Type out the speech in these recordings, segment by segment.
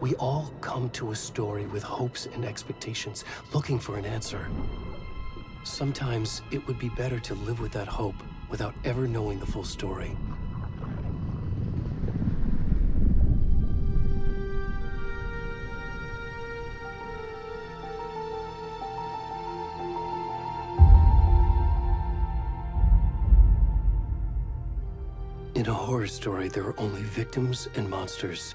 We all come to a story with hopes and expectations, looking for an answer. Sometimes it would be better to live with that hope without ever knowing the full story. In a horror story, there are only victims and monsters.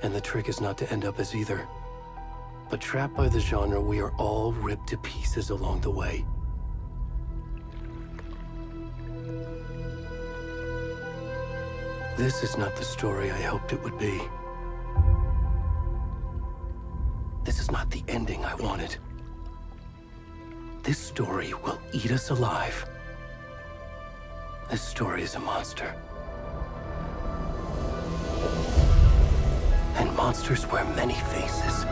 And the trick is not to end up as either. But trapped by the genre, we are all ripped to pieces along the way. This is not the story I hoped it would be. This is not the ending I wanted. This story will eat us alive. This story is a monster. And monsters wear many faces.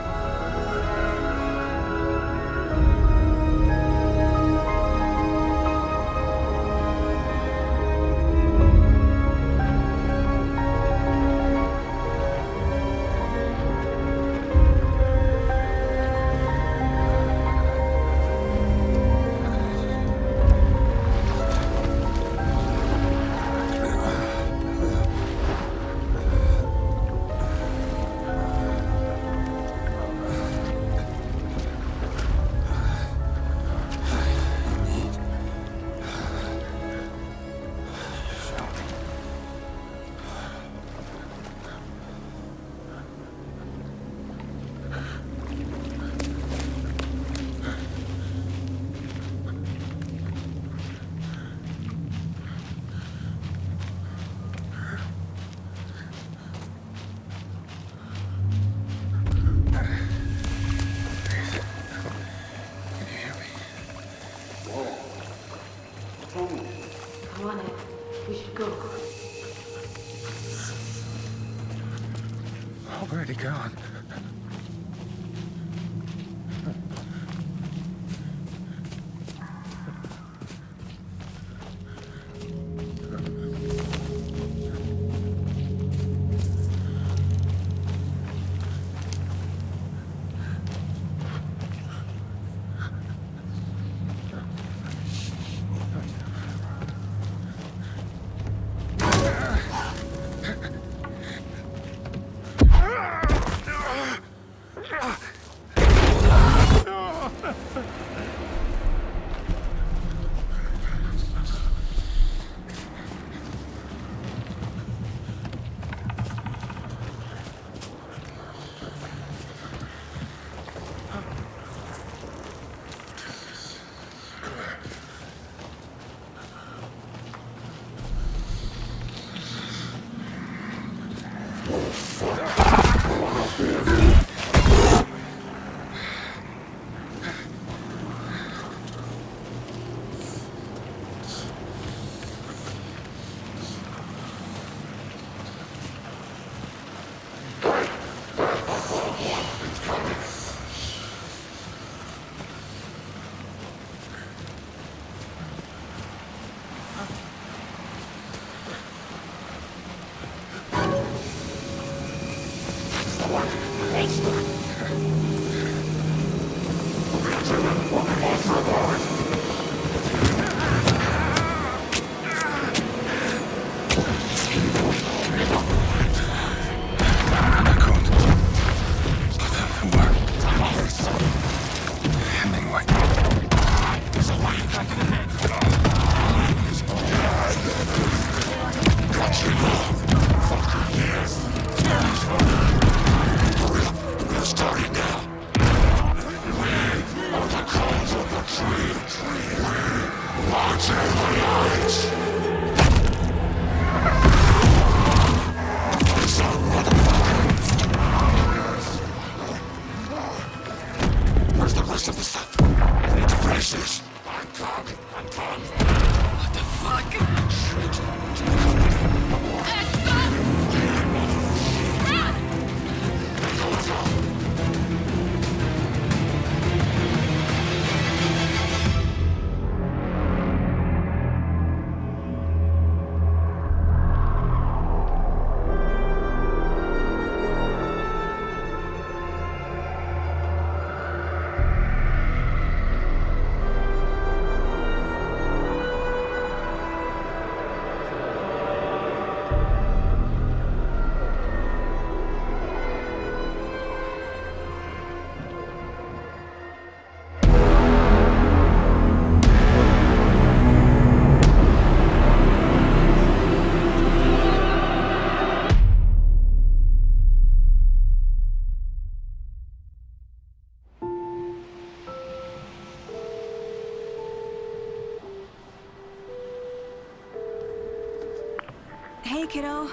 kiddo.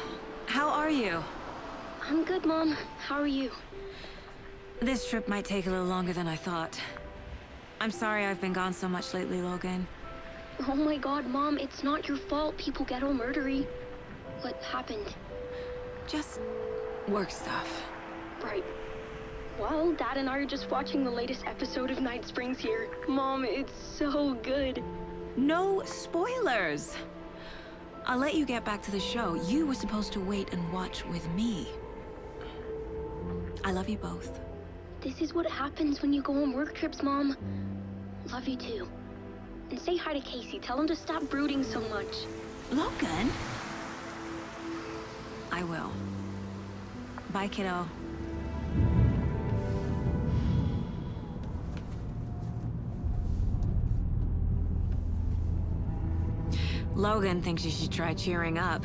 How are you? I'm good, Mom. How are you? This trip might take a little longer than I thought. I'm sorry I've been gone so much lately, Logan. Oh my god, Mom, it's not your fault people get all murdery. What happened? Just work stuff. Right. Well, Dad and I are just watching the latest episode of Night Springs here. Mom, it's so good. No spoilers! I'll let you get back to the show. You were supposed to wait and watch with me. I love you both. This is what happens when you go on work trips, Mom. Love you too. And say hi to Casey. Tell him to stop brooding so much. Logan? I will. Bye, kiddo. Logan thinks you should try cheering up.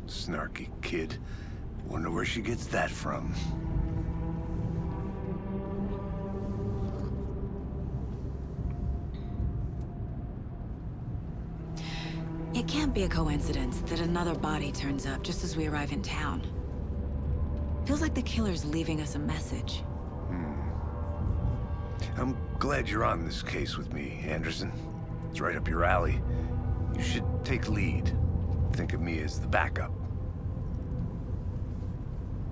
Snarky kid. Wonder where she gets that from. It can't be a coincidence that another body turns up just as we arrive in town. Feels like the killer's leaving us a message. I'm glad you're on this case with me, Anderson. It's right up your alley. You should take lead. Think of me as the backup.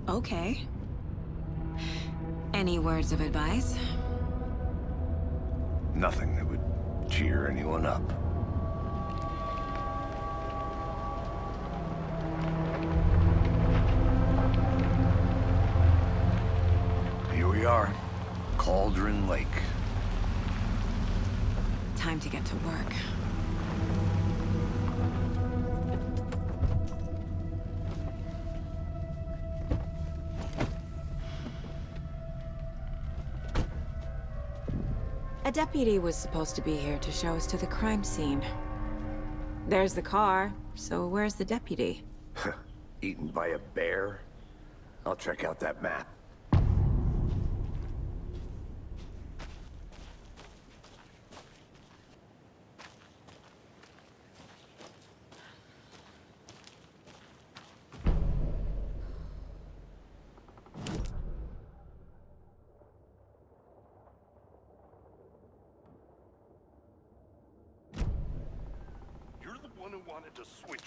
Okay. Any words of advice? Nothing that would cheer anyone up. Here we are. Cauldron Lake. Time to get to work. A deputy was supposed to be here to show us to the crime scene. There's the car, so where's the deputy? Eaten by a bear? I'll check out that map.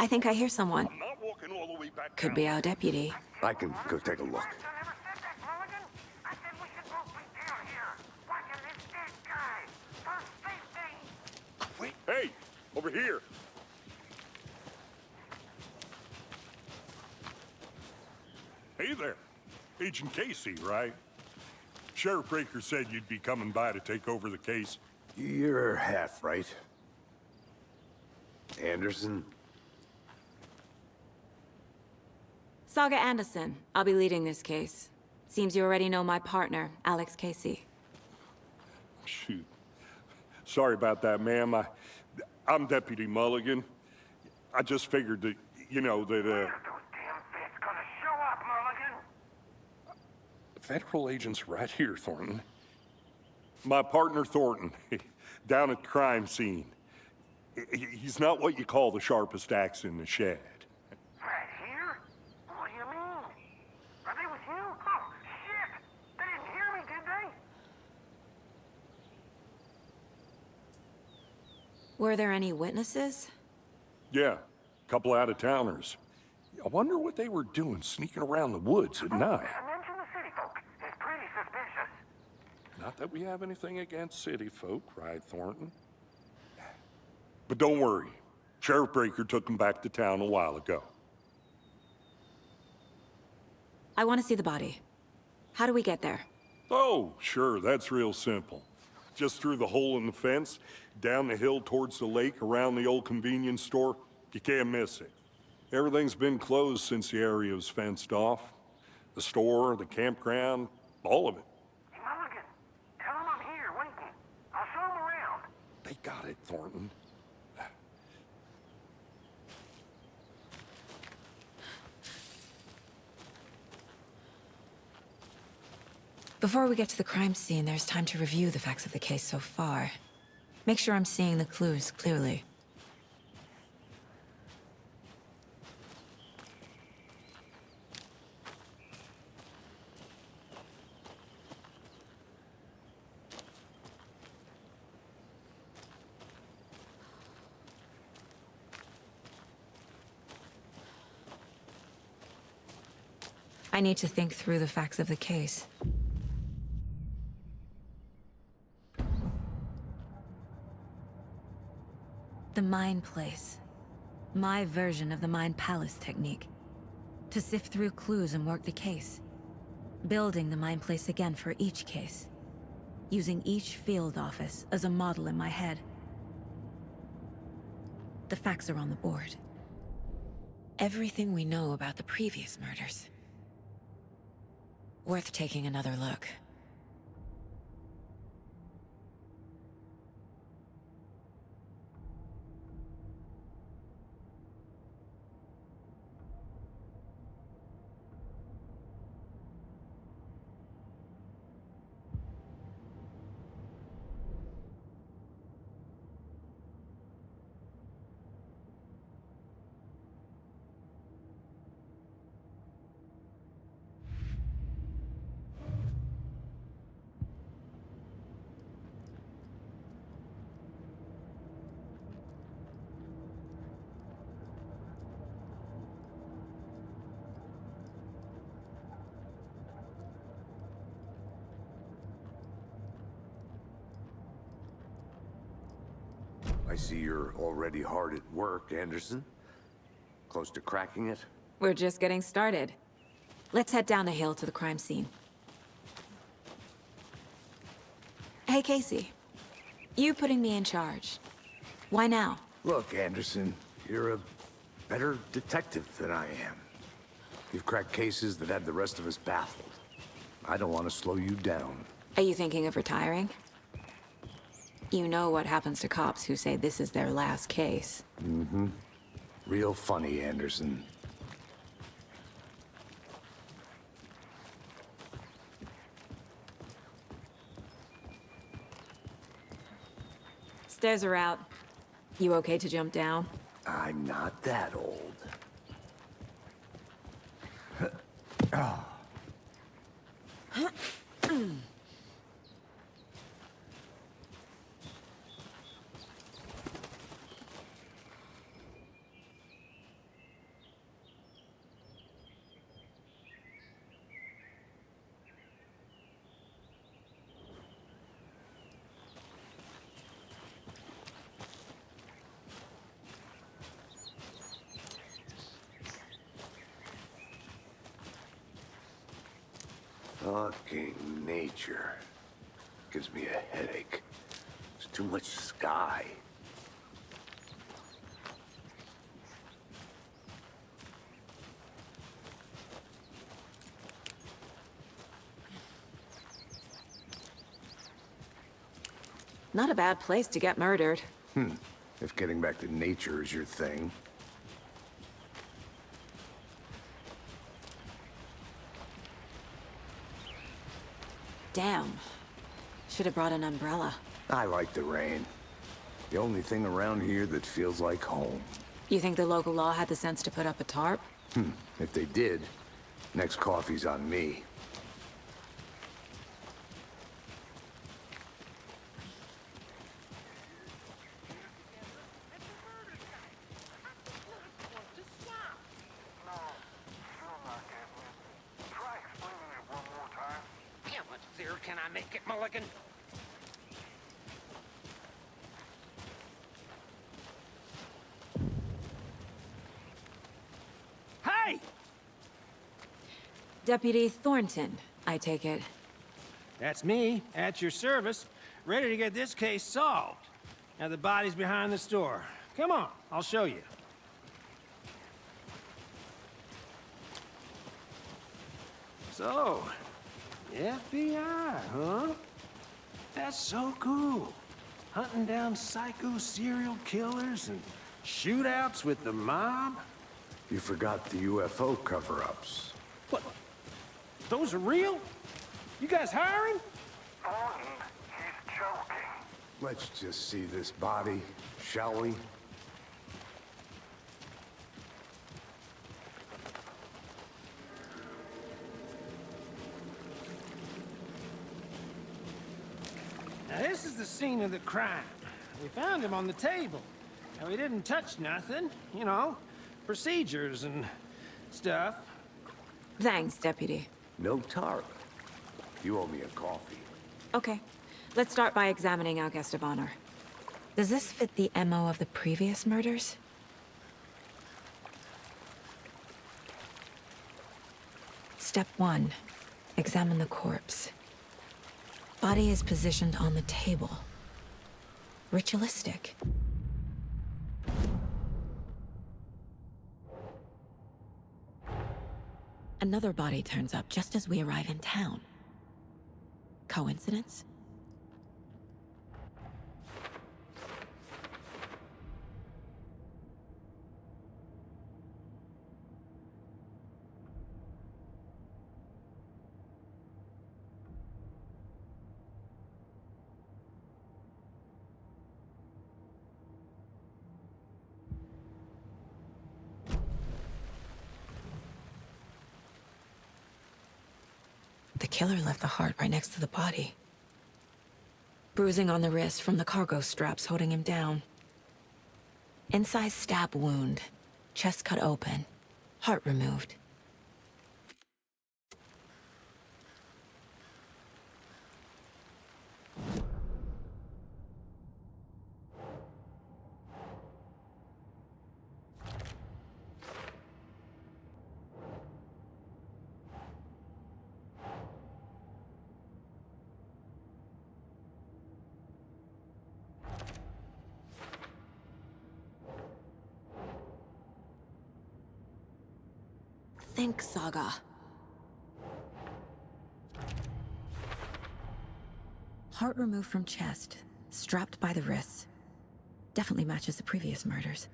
I think I hear someone. Could be our deputy. I can go take a look. Wait. Hey, over here. Hey there. Agent Casey, right? Sheriff Breaker said you'd be coming by to take over the case. You're half right. Anderson? Saga Anderson. I'll be leading this case. Seems you already know my partner, Alex Casey. Shoot. Sorry about that, ma'am. I'm Deputy Mulligan. I just figured that, you know, that, When are those damn feds gonna show up, Mulligan? federal agent's right here, Thornton. My partner, Thornton, down at the crime scene. He's not what you call the sharpest axe in the shed. Right here? What do you mean? Are they with you? Oh, shit! They didn't hear me, did they? Were there any witnesses? Yeah, a couple out-of-towners. I wonder what they were doing sneaking around the woods at night. Mention the city folk. It's pretty suspicious. Not that we have anything against city folk, cried Thornton. But don't worry. Sheriff Breaker took them back to town a while ago. I want to see the body. How do we get there? Oh, sure, that's real simple. Just through the hole in the fence, down the hill towards the lake, around the old convenience store. You can't miss it. Everything's been closed since the area was fenced off. The store, the campground, all of it. Hey, Mulligan, tell them I'm here, waiting. I'll show them around. They got it, Thornton. Before we get to the crime scene, there's time to review the facts of the case so far. Make sure I'm seeing the clues clearly. I need to think through the facts of the case. The Mind Place. My version of the Mind Palace technique. To sift through clues and work the case. Building the Mind Place again for each case. Using each field office as a model in my head. The facts are on the board. Everything we know about the previous murders. Worth taking another look. I see you're already hard at work, Anderson. Close to cracking it? We're just getting started. Let's head down the hill to the crime scene. Hey, Casey. You putting me in charge. Why now? Look, Anderson, you're a better detective than I am. You've cracked cases that had the rest of us baffled. I don't want to slow you down. Are you thinking of retiring? You know what happens to cops who say this is their last case. Mm-hmm. Real funny, Anderson. Stairs are out. You okay to jump down? I'm not that old. Fucking nature. Gives me a headache. There's too much sky. Not a bad place to get murdered. If getting back to nature is your thing. Damn. Should have brought an umbrella. I like the rain. The only thing around here that feels like home. You think the local law had the sense to put up a tarp? If they did, next coffee's on me. Can I make it, Mulligan? Hey! Deputy Thornton, I take it. That's me, at your service, ready to get this case solved. Now the body's behind the store. Come on, I'll show you. So, FBI, huh? That's so cool. Hunting down psycho serial killers and shootouts with the mob? You forgot the UFO cover-ups. What? Those are real? You guys hiring? Thornton, he's joking. Let's just see this body, shall we? Now this is the scene of the crime. We found him on the table. Now he didn't touch nothing, you know, procedures and stuff. Thanks, Deputy. No tar. You owe me a coffee. Okay, let's start by examining our guest of honor. Does this fit the MO of the previous murders? Step 1. Examine the corpse. Body is positioned on the table. Ritualistic. Another body turns up just as we arrive in town. Coincidence? The killer left the heart right next to the body. Bruising on the wrist from the cargo straps holding him down. Incised stab wound. Chest cut open. Heart removed. Think, Saga. Heart removed from chest, strapped by the wrists. Definitely matches the previous murders.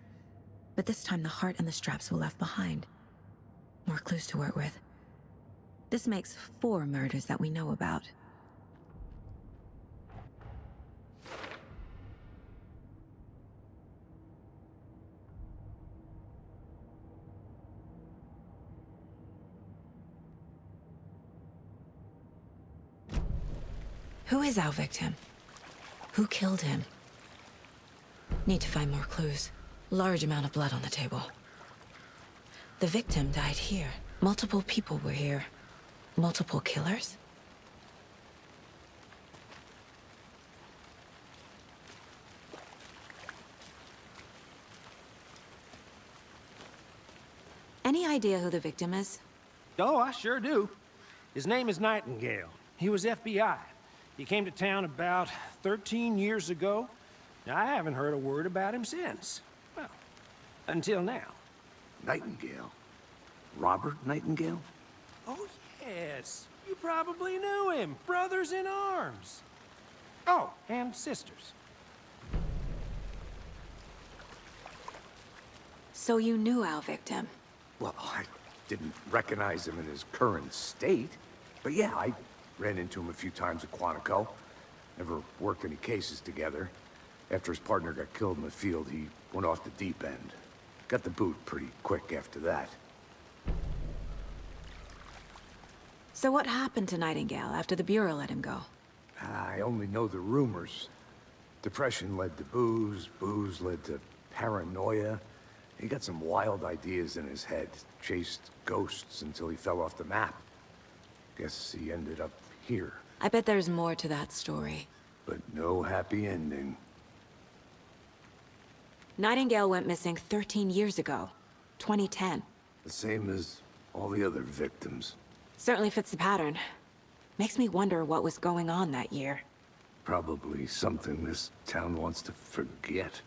But this time the heart and the straps were left behind. More clues to work with. This makes 4 murders that we know about. Who is our victim? Who killed him? Need to find more clues. Large amount of blood on the table. The victim died here. Multiple people were here. Multiple killers? Any idea who the victim is? Oh, I sure do. His name is Nightingale. He was FBI. He came to town about 13 years ago. I haven't heard a word about him since. Well, until now. Nightingale? Robert Nightingale? Oh, yes. You probably knew him. Brothers in arms. Oh, and sisters. So you knew our victim? Well, I didn't recognize him in his current state. But yeah, I ran into him a few times at Quantico. Never worked any cases together. After his partner got killed in the field, he went off the deep end. Got the boot pretty quick after that. So what happened to Nightingale after the Bureau let him go? I only know the rumors. Depression led to booze, booze led to paranoia. He got some wild ideas in his head, chased ghosts until he fell off the map. Guess he ended up here. I bet there's more to that story. But no happy ending. Nightingale went missing 13 years ago. 2010. The same as all the other victims. Certainly fits the pattern. Makes me wonder what was going on that year. Probably something this town wants to forget.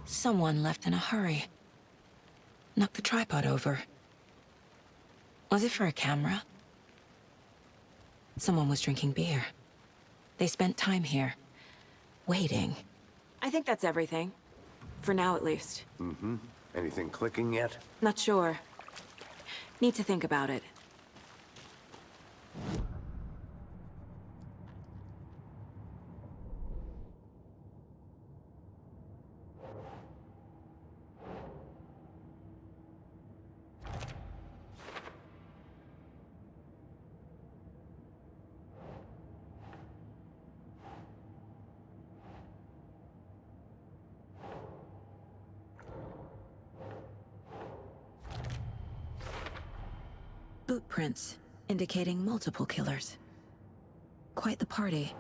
Someone left in a hurry. Knocked the tripod over. Was it for a camera? Someone was drinking beer. They spent time here, waiting. I think that's everything. For now, at least. Mm-hmm. Anything clicking yet? Not sure. Need to think about it. boot prints indicating multiple killers. Quite the party.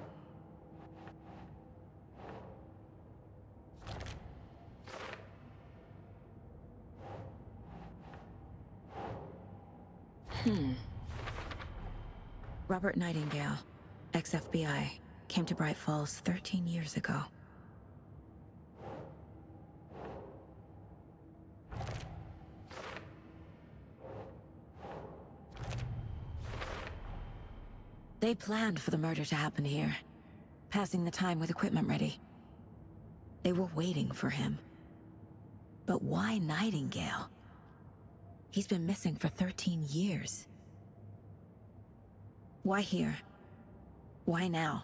Robert Nightingale, ex-FBI, came to Bright Falls 13 years ago. They planned for the murder to happen here, passing the time with equipment ready. They were waiting for him. But why Nightingale? He's been missing for 13 years. Why here? Why now?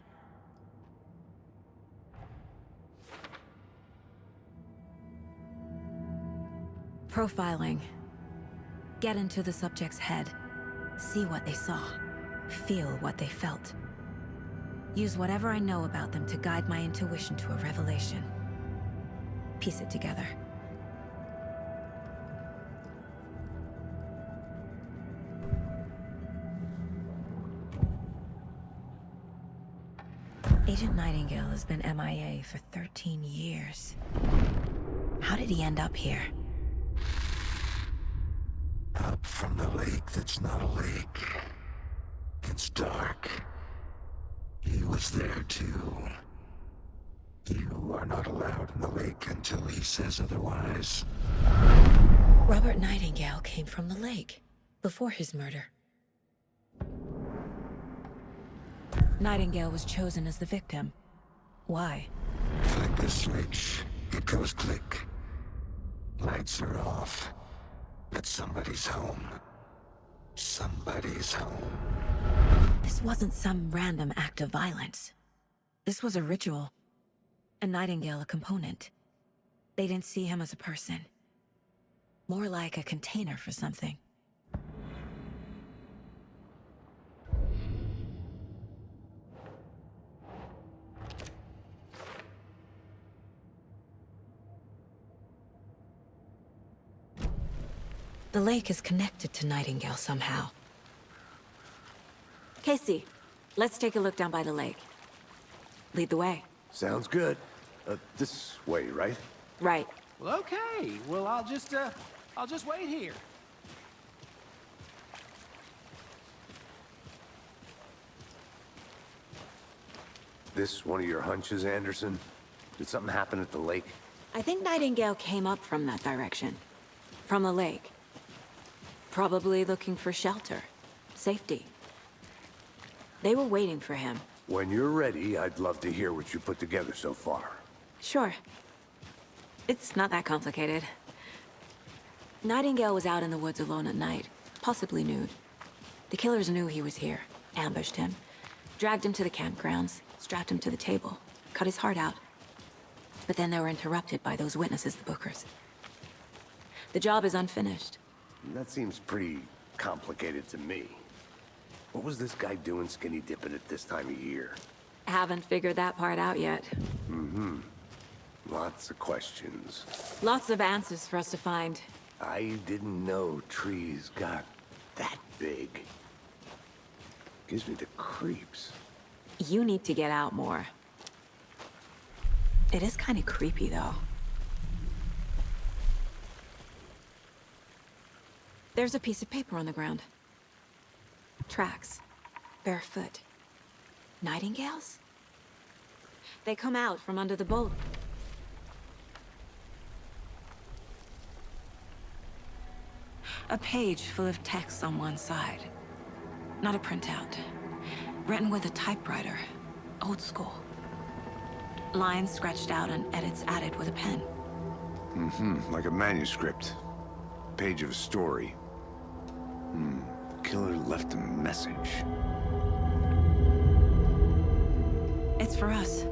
Profiling. Get into the subject's head. See what they saw. Feel what they felt. Use whatever I know about them to guide my intuition to a revelation. Piece it together. Agent Nightingale has been MIA for 13 years. How did he end up here? Up from the lake that's not a lake. It's dark. He was there too. You are not allowed in the lake until he says otherwise. Robert Nightingale came from the lake, before his murder. Nightingale was chosen as the victim. Why? Flick the switch. It goes click. Lights are off. But somebody's home. Somebody's home. This wasn't some random act of violence. This was a ritual. And Nightingale a component. They didn't see him as a person. More like a container for something. The lake is connected to Nightingale somehow. Casey, let's take a look down by the lake. Lead the way. Sounds good. This way, right? Right. Well, okay. Well, I'll just wait here. This one of your hunches, Anderson? Did something happen at the lake? I think Nightingale came up from that direction. From the lake. Probably looking for shelter. Safety. They were waiting for him. When you're ready, I'd love to hear what you put together so far. Sure. It's not that complicated. Nightingale was out in the woods alone at night, possibly nude. The killers knew he was here, ambushed him, dragged him to the campgrounds, strapped him to the table, cut his heart out. But then they were interrupted by those witnesses, the Bookers. The job is unfinished. That seems pretty complicated to me. What was this guy doing skinny dipping at this time of year? Haven't figured that part out yet. Lots of questions. Lots of answers for us to find. I didn't know trees got that big. Gives me the creeps. You need to get out more. It is kind of creepy, though. There's a piece of paper on the ground. Tracks. Barefoot. Nightingales? They come out from under the boat. A page full of text on one side. Not a printout. Written with a typewriter. Old school. Lines scratched out and edits added with a pen. Like a manuscript. Page of a story. Killer left a message. It's for us.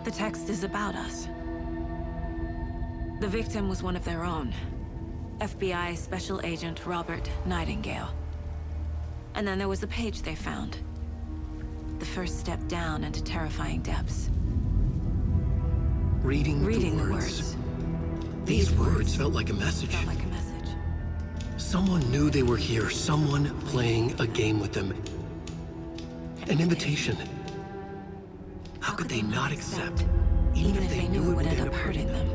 The text is about us. The victim was one of their own. FBI Special Agent Robert Nightingale. And then there was the page they found. The first step down into terrifying depths. Reading Reading the the words. words. These words felt like a message. Felt like a message. Someone knew they were here, someone playing a game with them. An invitation. How could they not accept, even if they knew it would end up hurting them?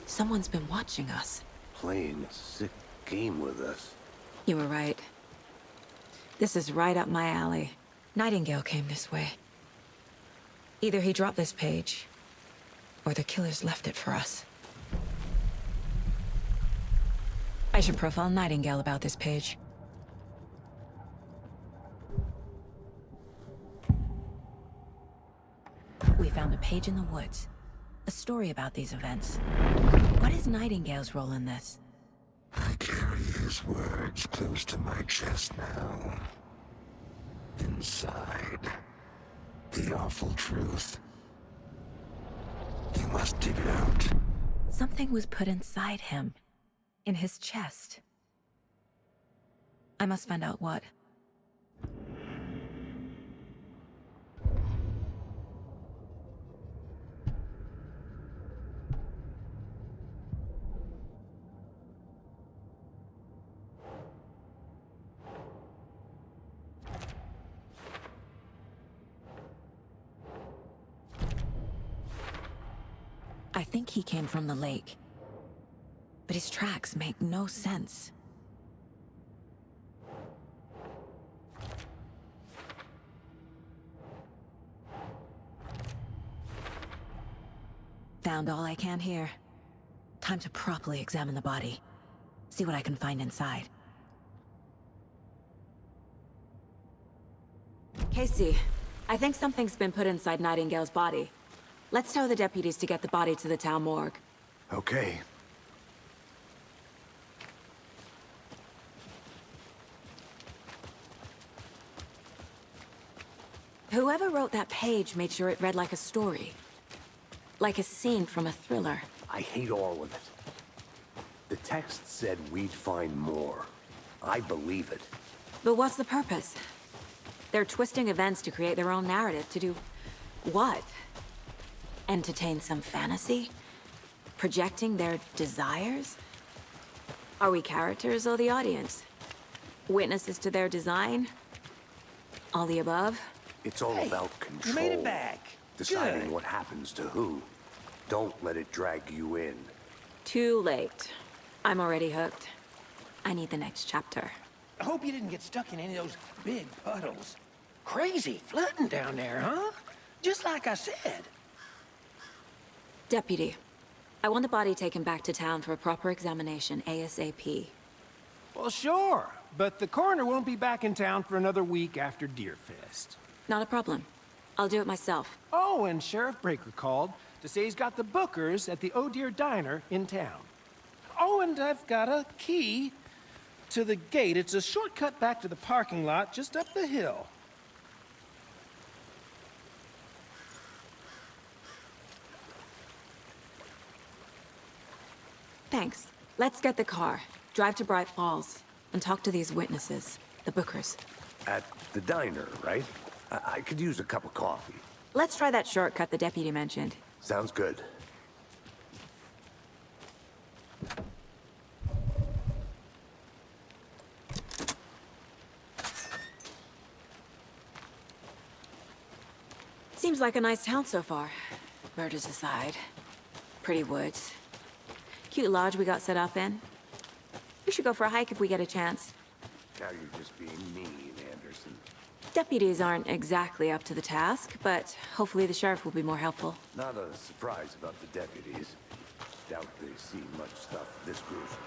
Someone's been watching us. Playing a sick game with us. You were right. This is right up my alley. Nightingale came this way. Either he dropped this page, or the killers left it for us. I should profile Nightingale about this page. We found a page in the woods. A story about these events. What is Nightingale's role in this? I carry his words close to my chest now. Inside, the awful truth. You must dig it out. Something was put inside him. In his chest. I must find out what. I think he came from the lake. But his tracks make no sense. Found all I can here. Time to properly examine the body. See what I can find inside. Casey, I think something's been put inside Nightingale's body. Let's tell the deputies to get the body to the town morgue. Okay. Whoever wrote that page made sure it read like a story. Like a scene from a thriller. I hate all of it. The text said we'd find more. I believe it. But what's the purpose? They're twisting events to create their own narrative. To do what? Entertain some fantasy? Projecting their desires? Are we characters or the audience? Witnesses to their design? All the above? It's all about control. You made it back. Deciding Good. what happens to who. Don't let it drag you in. Too late. I'm already hooked. I need the next chapter. I hope you didn't get stuck in any of those big puddles. Crazy flooding down there, huh? Just like I said. Deputy, I want the body taken back to town for a proper examination, ASAP. Well, sure. But the coroner won't be back in town for another week after Deerfest. Not a problem. I'll do it myself. Oh, and Sheriff Breaker called to say he's got the Bookers at the Oh Dear Diner in town. Oh, and I've got a key to the gate. It's a shortcut back to the parking lot just up the hill. Thanks. Let's get the car, drive to Bright Falls, and talk to these witnesses, the Bookers. At the diner, right? I could use a cup of coffee. Let's try that shortcut the deputy mentioned. Sounds good. Seems like a nice town so far. Murders aside. Pretty woods. Cute lodge we got set up in. We should go for a hike if we get a chance. Now you're just being mean, Anderson. Deputies aren't exactly up to the task, but hopefully the sheriff will be more helpful. Not a surprise about the deputies. Doubt they see much stuff this gruesome.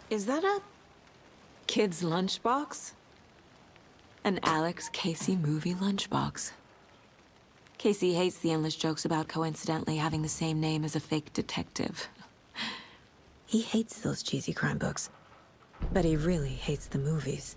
Is that a kid's lunchbox? An Alex Casey movie lunchbox. Casey hates the endless jokes about coincidentally having the same name as a fake detective. He hates those cheesy crime books, but he really hates the movies.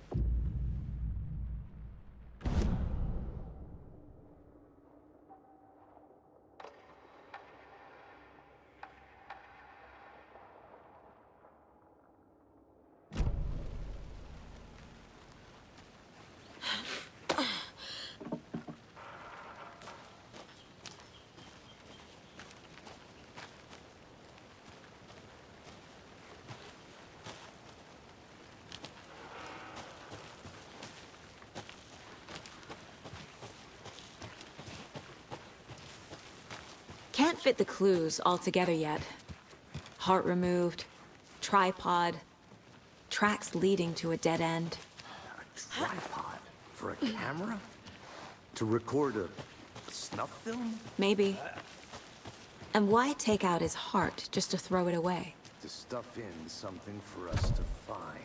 Can't fit the clues all together yet. Heart removed, tripod, tracks leading to a dead end. A tripod? For a camera? To record a snuff film? Maybe. And why take out his heart just to throw it away? To stuff in something for us to find.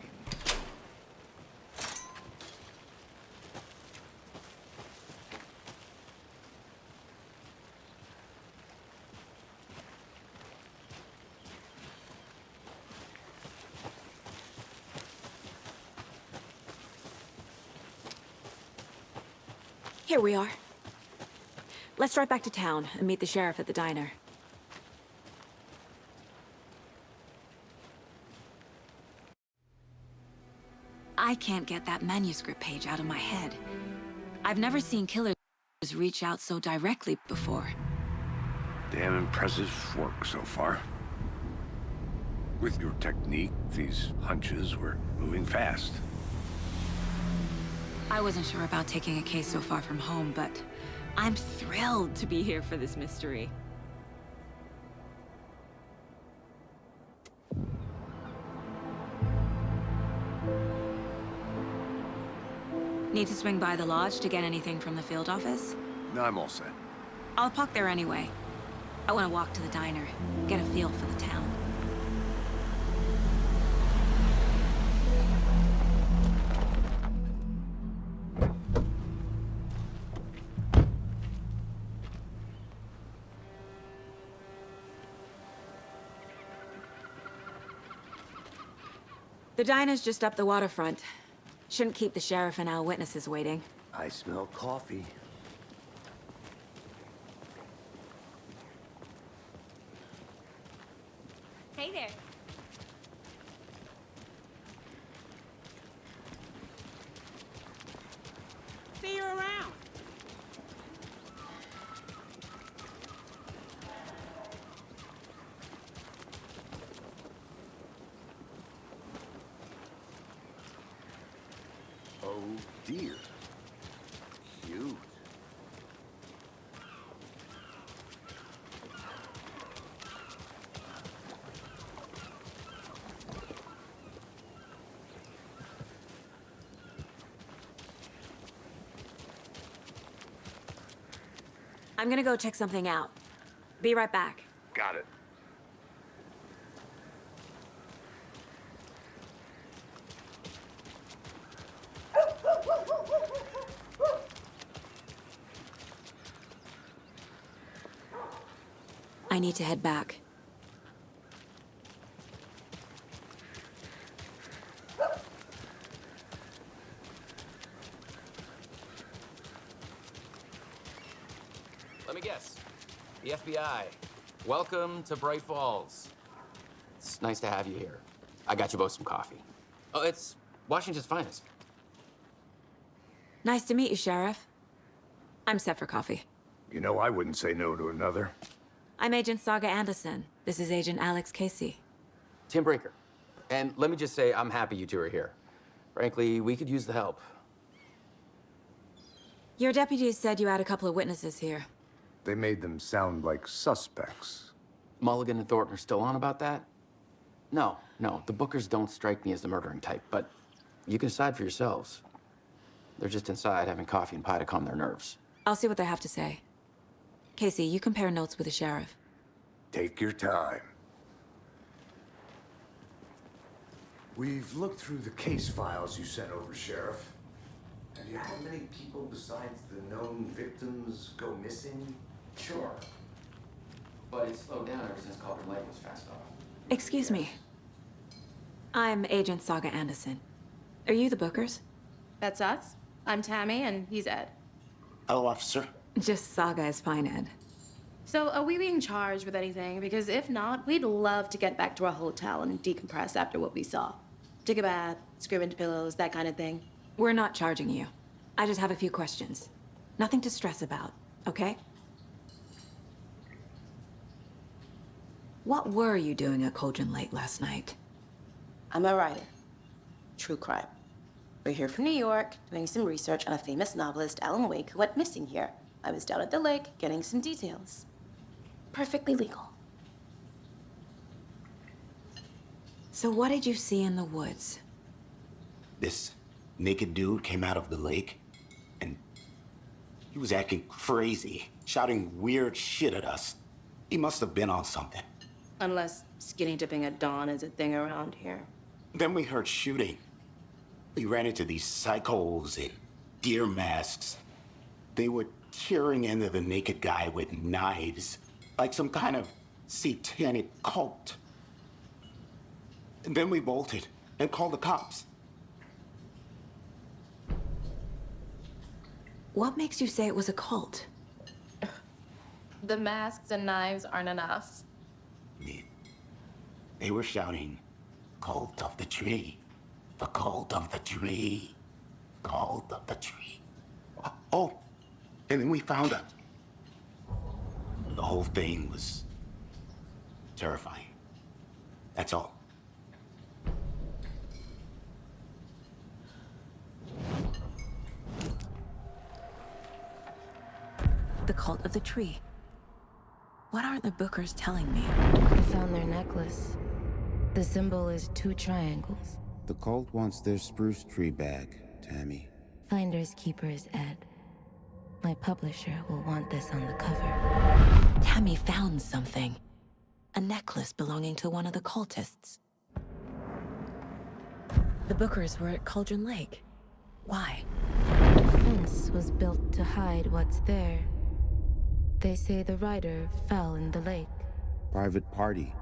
Here we are. Let's drive back to town and meet the sheriff at the diner. I can't get that manuscript page out of my head. I've never seen killers reach out so directly before. Damn impressive work so far. With your technique, these hunches were moving fast. I wasn't sure about taking a case so far from home, but I'm thrilled to be here for this mystery. Need to swing by the lodge to get anything from the field office? No, I'm all set. I'll park there anyway. I want to walk to the diner, get a feel for the town. The diner's just up the waterfront. Shouldn't keep the sheriff and our witnesses waiting. I smell coffee. Hey there. See you around. Oh dear. Cute. I'm gonna go check something out. Be right back. Got it. I need to head back. Let me guess. The FBI. Welcome to Bright Falls. It's nice to have you here. I got you both some coffee. Oh, it's Washington's finest. Nice to meet you, Sheriff. I'm set for coffee. You know, I wouldn't say no to another. I'm Agent Saga Anderson. This is Agent Alex Casey. Tim Breaker. And let me just say, I'm happy you two are here. Frankly, we could use the help. Your deputies said you had a couple of witnesses here. They made them sound like suspects. Mulligan and Thornton are still on about that? No, the Bookers don't strike me as the murdering type, but you can decide for yourselves. They're just inside having coffee and pie to calm their nerves. I'll see what they have to say. Casey, you compare notes with the sheriff. Take your time. We've looked through the case files you sent over, Sheriff. Have you had many people besides the known victims go missing? Sure. But it's slowed down ever since Culver Lake was fast off. Excuse me. I'm Agent Saga Anderson. Are you the Bookers? That's us. I'm Tammy, and he's Ed. Hello, officer. Just Saga is fine, Ed. So, are we being charged with anything? Because if not, we'd love to get back to our hotel and decompress after what we saw. Take a bath, scream into pillows, that kind of thing. We're not charging you. I just have a few questions. Nothing to stress about, okay? What were you doing at Cauldron Lake last night? I'm a writer. True crime. We're here from New York, doing some research on a famous novelist, Alan Wake, who went missing here. I was down at the lake, getting some details. perfectly legal. So what did you see in the woods? This naked dude came out of the lake, and he was acting crazy, shouting weird shit at us. He must have been on something. Unless skinny dipping at dawn is a thing around here. Then we heard shooting. We ran into these psychos in deer masks. They were tearing into the naked guy with knives, like some kind of satanic cult. And then we bolted and called the cops. What makes you say it was a cult? The masks and knives aren't enough. They were shouting, "Cult of the tree, the cult of the tree, cult of the tree." Oh, and then we found out. The whole thing was terrifying. That's all. The cult of the tree. What aren't the Bookers telling me? I found their necklace. The symbol is 2 triangles. The cult wants their spruce tree back, Tammy. Finders keepers, Ed. My publisher will want this on the cover. Tammy found something. A necklace belonging to one of the cultists. The Bookers were at Cauldron Lake. Why? The fence was built to hide what's there. They say the rider fell in the lake. Private party.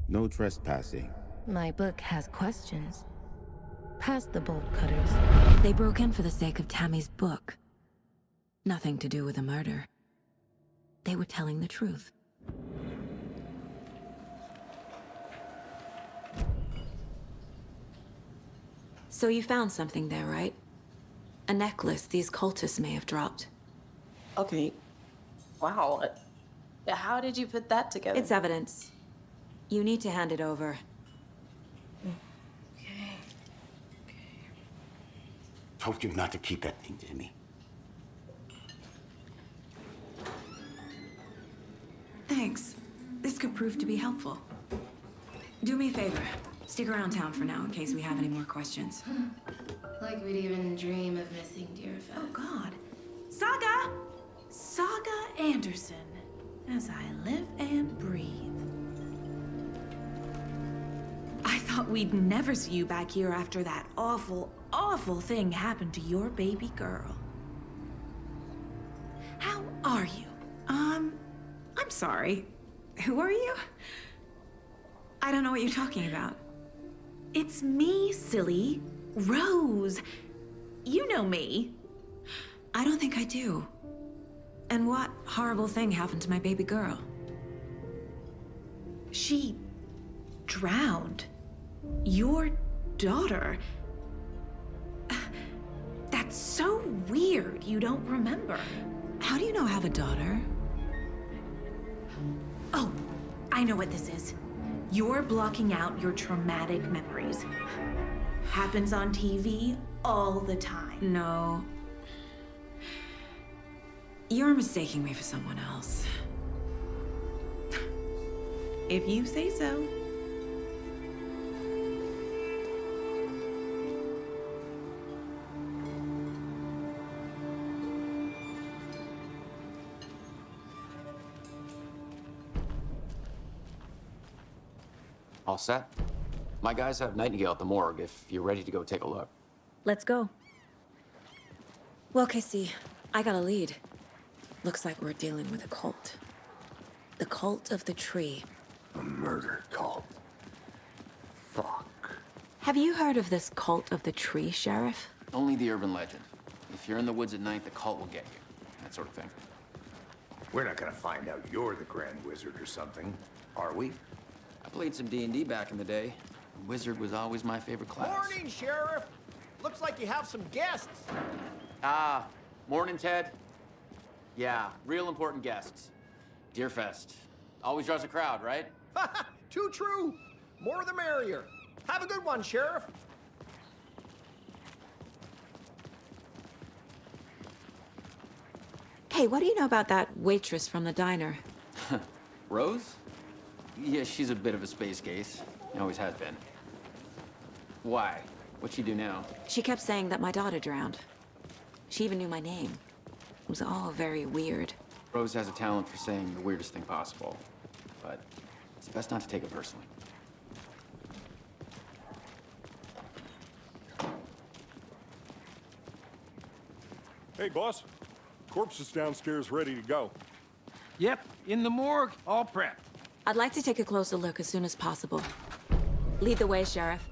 No trespassing. My book has questions. Past the bolt cutters. They broke in for the sake of Tammy's book. Nothing to do with a murder. They were telling the truth. So you found something there, right? A necklace these cultists may have dropped. Okay. Wow. How did you put that together? It's evidence. You need to hand it over. Okay. Told you not to keep that thing, Jimmy. Thanks. This could prove to be helpful. Do me a favor. Stick around town for now in case we have any more questions. Like we'd even dream of missing Deerfest. Oh, God. Saga! Saga Anderson. As I live and breathe. I thought we'd never see you back here after that awful, awful thing happened to your baby girl. How are you? I'm sorry. Who are you? I don't know what you're talking about. It's me, silly. Rose. You know me. I don't think I do. And what horrible thing happened to my baby girl? She drowned. Your daughter. That's so weird you don't remember. How do you know I have a daughter? Oh, I know what this is. You're blocking out your traumatic memories. Happens on TV all the time. No. You're mistaking me for someone else. If you say so. All set? My guys have Nightingale at the morgue if you're ready to go take a look. Let's go. Well, Casey, I got a lead. Looks like we're dealing with a cult. The cult of the tree. A murder cult. Fuck. Have you heard of this cult of the tree, Sheriff? Only the urban legend. If you're in the woods at night, the cult will get you. That sort of thing. We're not gonna find out you're the Grand Wizard or something, are we? I played some D&D back in the day. Wizard was always my favorite class. Morning, Sheriff. Looks like you have some guests. Ah, morning, Ted. Yeah, real important guests. Deerfest. Always draws a crowd, right? Too true. More the merrier. Have a good one, Sheriff. Hey, what do you know about that waitress from the diner? Rose? Yeah, she's a bit of a space case. Always has been. Why? What'd she do now? She kept saying that my daughter drowned. She even knew my name. It was all very weird. Rose has a talent for saying the weirdest thing possible. But it's best not to take it personally. Hey, boss. Corpse is downstairs ready to go. Yep, in the morgue, all prepped. I'd like to take a closer look as soon as possible. Lead the way, Sheriff.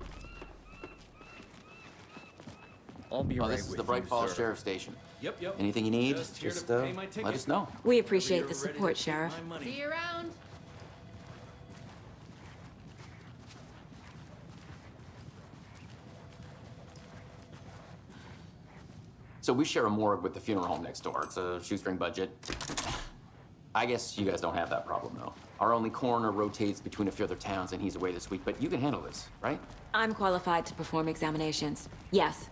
I'll be right This is with the Bright you, Falls sir. Sheriff Station. Yep. Anything you need, Just here just to pay my ticket. let us know. We appreciate the support, Sheriff. See you around. So we share a morgue with the funeral home next door. It's a shoestring budget. I guess you guys don't have that problem, though. Our only coroner rotates between a few other towns, and he's away this week. But you can handle this, right? I'm qualified to perform examinations. Yes.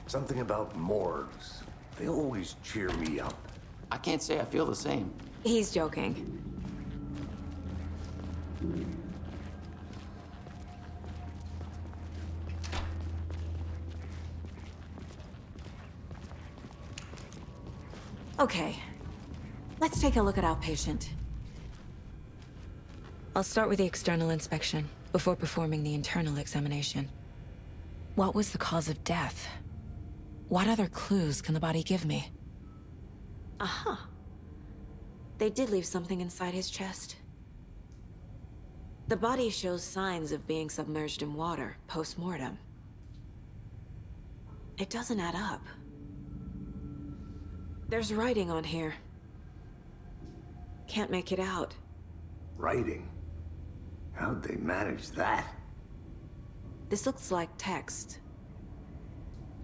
Something about morgues. They always cheer me up. I can't say I feel the same. He's joking. Okay, let's take a look at our patient. I'll start with the external inspection before performing the internal examination. What was the cause of death? What other clues can the body give me? Aha. They did leave something inside his chest. The body shows signs of being submerged in water post-mortem. It doesn't add up. There's writing on here. Can't make it out. Writing? How'd they manage that? This looks like text.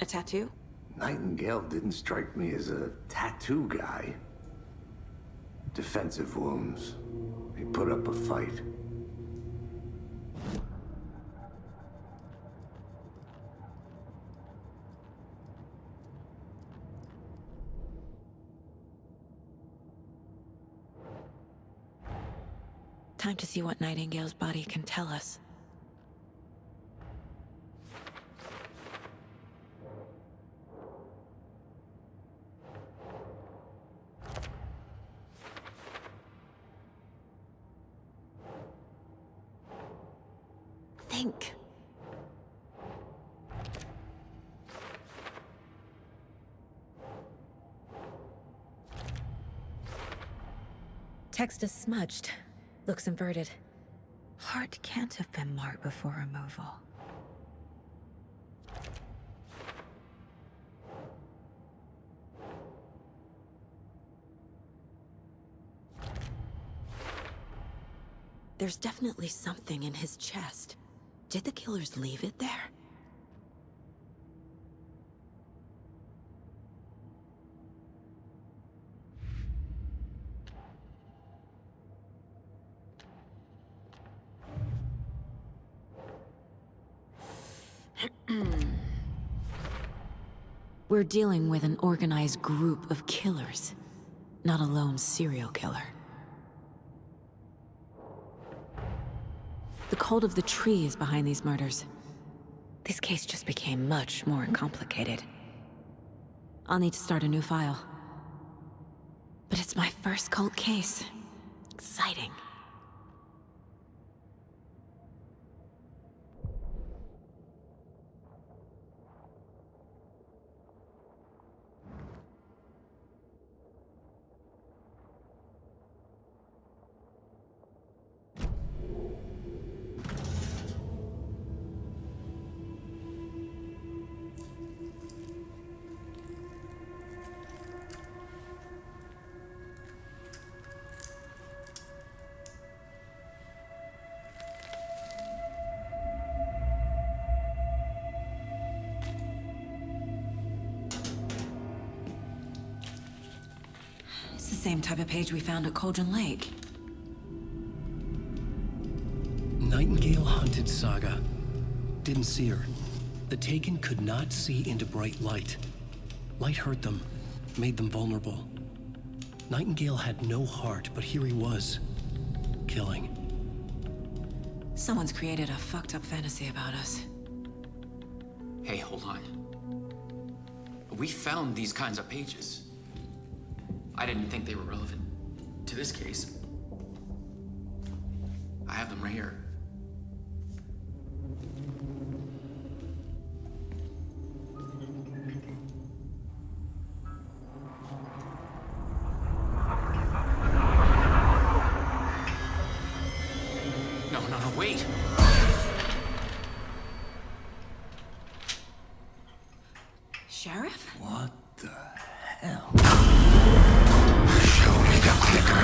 A tattoo? Nightingale didn't strike me as a tattoo guy. Defensive wounds. He put up a fight. Time to see what Nightingale's body can tell us. Think. Text is smudged. Looks inverted. Heart can't have been marked before removal. There's definitely something in his chest. Did the killers leave it there? We're dealing with an organized group of killers, not a lone serial killer. The cult of the tree is behind these murders. This case just became much more complicated. I'll need to start a new file. But it's my first cult case. Exciting. It's the same type of page we found at Cauldron Lake. Nightingale Hunted Saga. Didn't see her. The Taken could not see into bright light. Light hurt them, made them vulnerable. Nightingale had no heart, but here he was, killing. Someone's created a fucked up fantasy about us. Hey, hold on. We found these kinds of pages. I didn't think they were relevant to this case. I have them right here. No, wait! Sheriff? What the hell? Show me the clicker.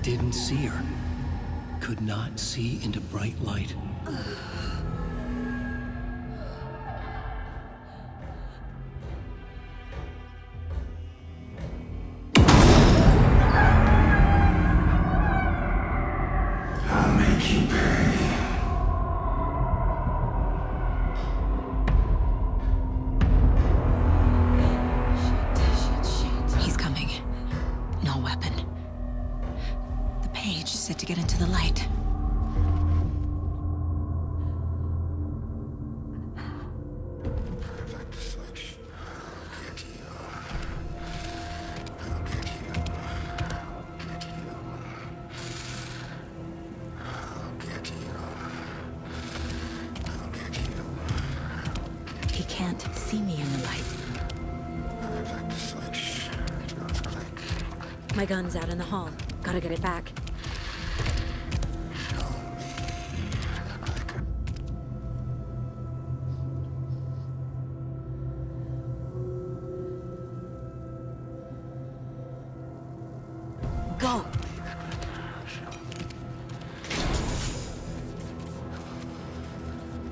Didn't see her. Could not see into bright light. I'll make you pay. He's coming. No weapon. The page said to get into the light. Perfect selection. I'll get you. I'll get you. I'll get you. I'll get you. I'll get you. He can't see me in the light. Perfect selection. Don't click. My gun's out in the hall. Gotta get it back. Show me the clicker. Go!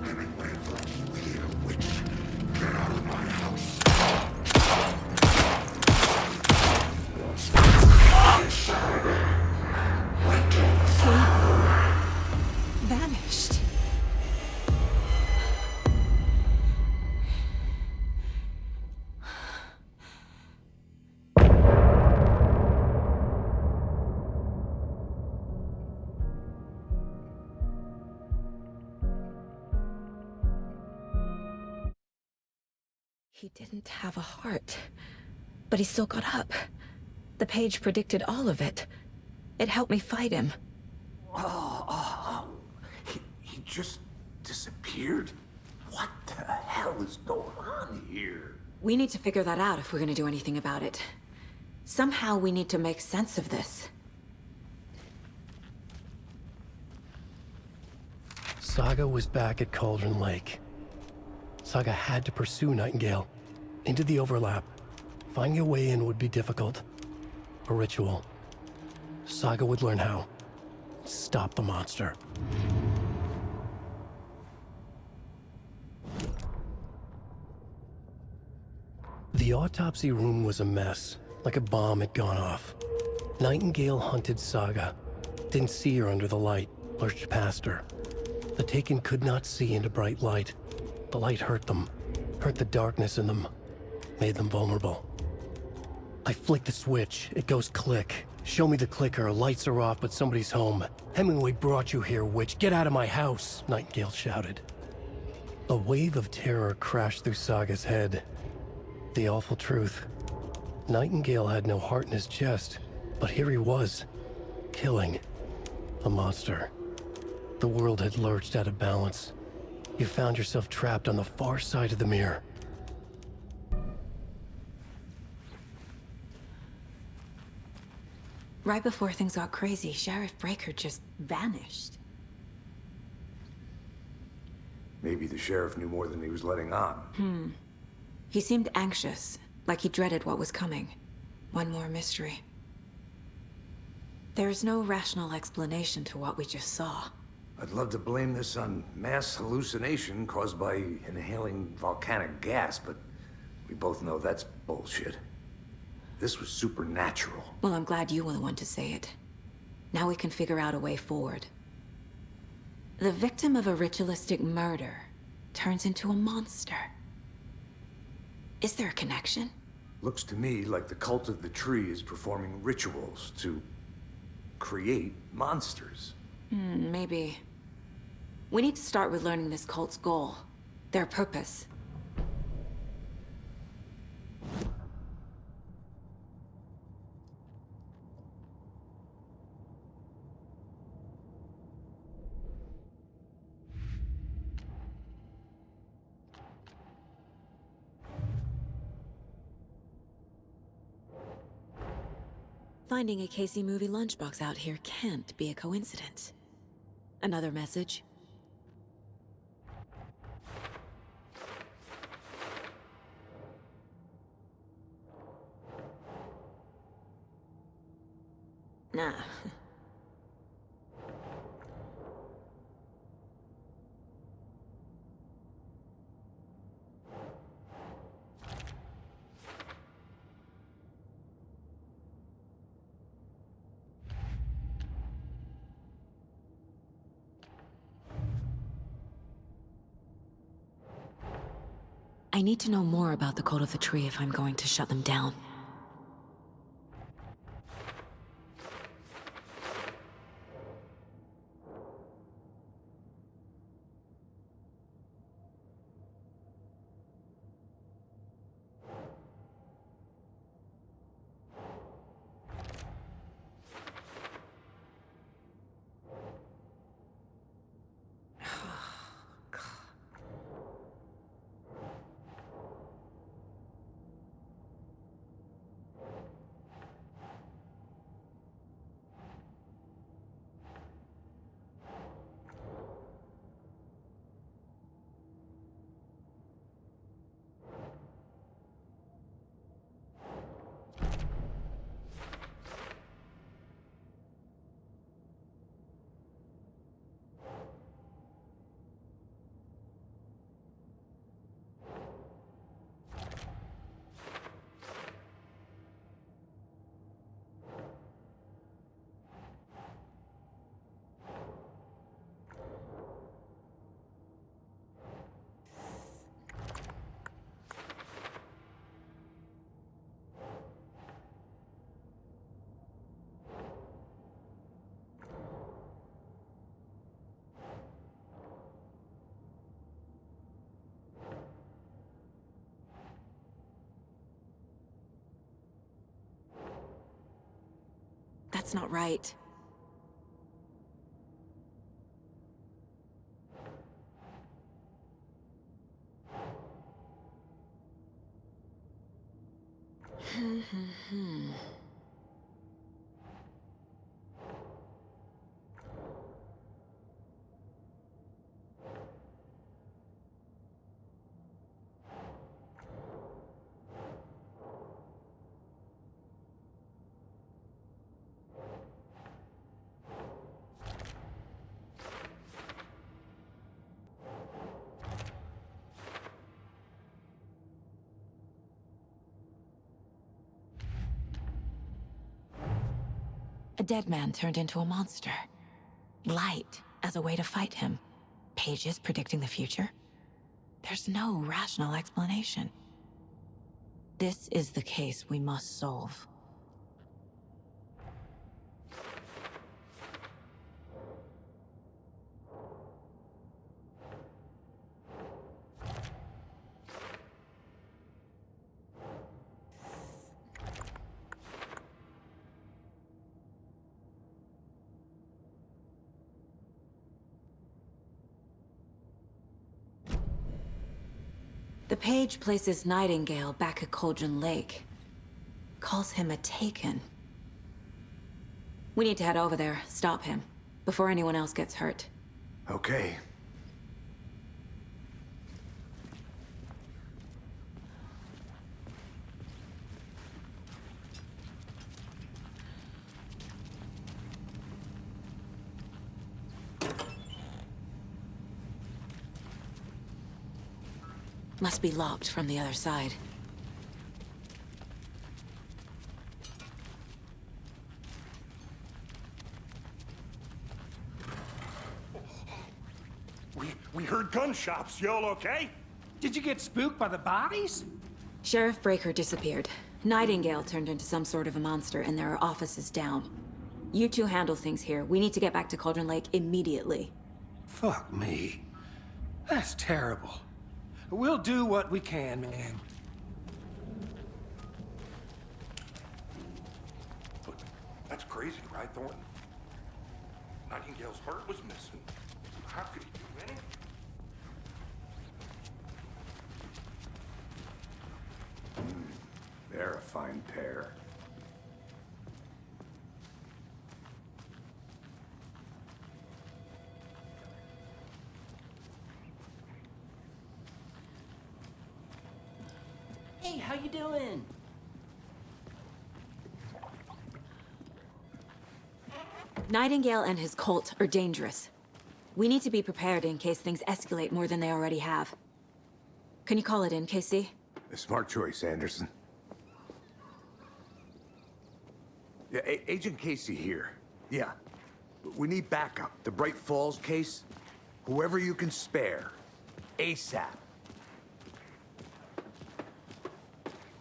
Hemingway brought you here, witch. Get out of my house. Vanished. He didn't have a heart, but he still got up. The page predicted all of it. It helped me fight him. He just disappeared? What the hell is going on here? We need to figure that out if we're gonna do anything about it. Somehow we need to make sense of this. Saga was back at Cauldron Lake. Saga had to pursue Nightingale. Into the overlap. Finding a way in would be difficult. A ritual. Saga would learn how. Stop the monster. The autopsy room was a mess, like a bomb had gone off. Nightingale hunted Saga. Didn't see her under the light, lurched past her. The Taken could not see into bright light. The light hurt them, hurt the darkness in them, made them vulnerable. I flick the switch, it goes click. Show me the clicker, lights are off, but somebody's home. Hemingway brought you here, witch. Get out of my house, Nightingale shouted. A wave of terror crashed through Saga's head. The awful truth. Nightingale had no heart in his chest, but here he was, killing a monster. The world had lurched out of balance. You found yourself trapped on the far side of the mirror. Right before things got crazy, Sheriff Breaker just vanished. Maybe the sheriff knew more than he was letting on. He seemed anxious, like he dreaded what was coming. One more mystery. There's no rational explanation to what we just saw. I'd love to blame this on mass hallucination caused by inhaling volcanic gas, but we both know that's bullshit. This was supernatural. Well, I'm glad you were the one to say it. Now we can figure out a way forward. The victim of a ritualistic murder turns into a monster. Is there a connection? Looks to me like the cult of the tree is performing rituals to create monsters. Maybe. We need to start with learning this cult's goal, their purpose. Finding a Casey movie lunchbox out here can't be a coincidence. Another message? Nah. I need to know more about the Code of the Tree if I'm going to shut them down. That's not right. A dead man turned into a monster. Light as a way to fight him. Pages predicting the future? There's no rational explanation. This is the case we must solve. The page places Nightingale back at Cauldron Lake. Calls him a Taken. We need to head over there, stop him, before anyone else gets hurt. Okay. Must be locked from the other side. We heard gunshots. Y'all okay? Did you get spooked by the bodies? Sheriff Breaker disappeared. Nightingale turned into some sort of a monster, and there are offices down. You two handle things here. We need to get back to Cauldron Lake immediately. Fuck me. That's terrible. We'll do what we can, man. Look, that's crazy, right, Thornton? Nightingale's heart was missing. How could he do anything? They're a fine pair. Hey, how you doing? Nightingale and his cult are dangerous. We need to be prepared in case things escalate more than they already have. Can you call it in, Casey? A smart choice, Anderson. Yeah, Agent Casey here. Yeah. We need backup. The Bright Falls case. Whoever you can spare. ASAP.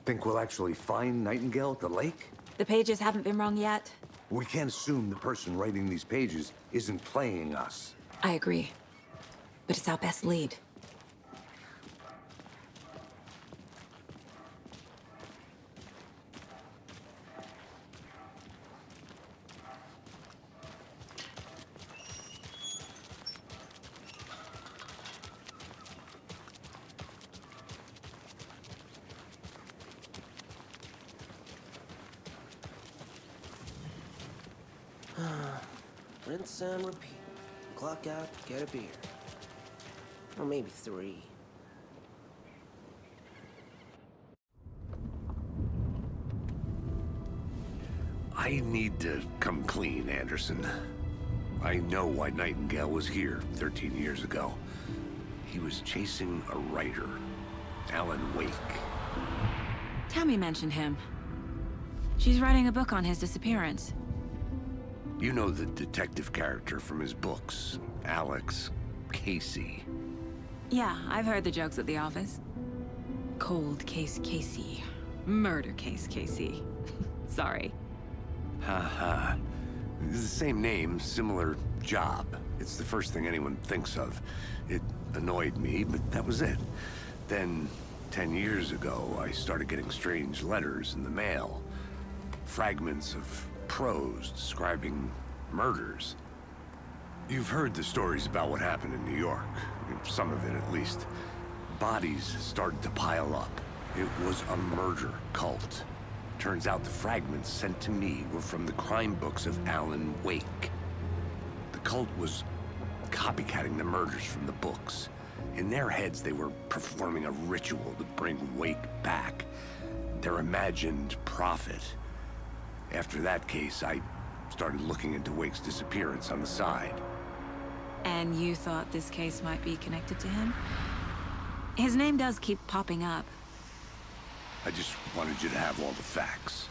Think we'll actually find Nightingale at the lake? The pages haven't been wrong yet. We can't assume the person writing these pages isn't playing us. I agree. But it's our best lead. Rinse and repeat. Clock out, get a beer. Or maybe 3. I need to come clean, Anderson. I know why Nightingale was here 13 years ago. He was chasing a writer, Alan Wake. Tammy mentioned him. She's writing a book on his disappearance. You know the detective character from his books, Alex Casey. Yeah, I've heard the jokes at the office. Cold case Casey. Murder case Casey. Sorry. Ha. It's the same name, similar job. It's the first thing anyone thinks of. It annoyed me, but that was it. Then, 10 years ago, I started getting strange letters in the mail. Fragments of prose describing murders. You've heard the stories about what happened in New York. Some of it, at least. Bodies started to pile up. It was a murder cult. Turns out the fragments sent to me were from the crime books of Alan Wake. The cult was copycatting the murders from the books. In their heads, they were performing a ritual to bring Wake back. Their imagined prophet. After that case, I started looking into Wake's disappearance on the side. And you thought this case might be connected to him? His name does keep popping up. I just wanted you to have all the facts.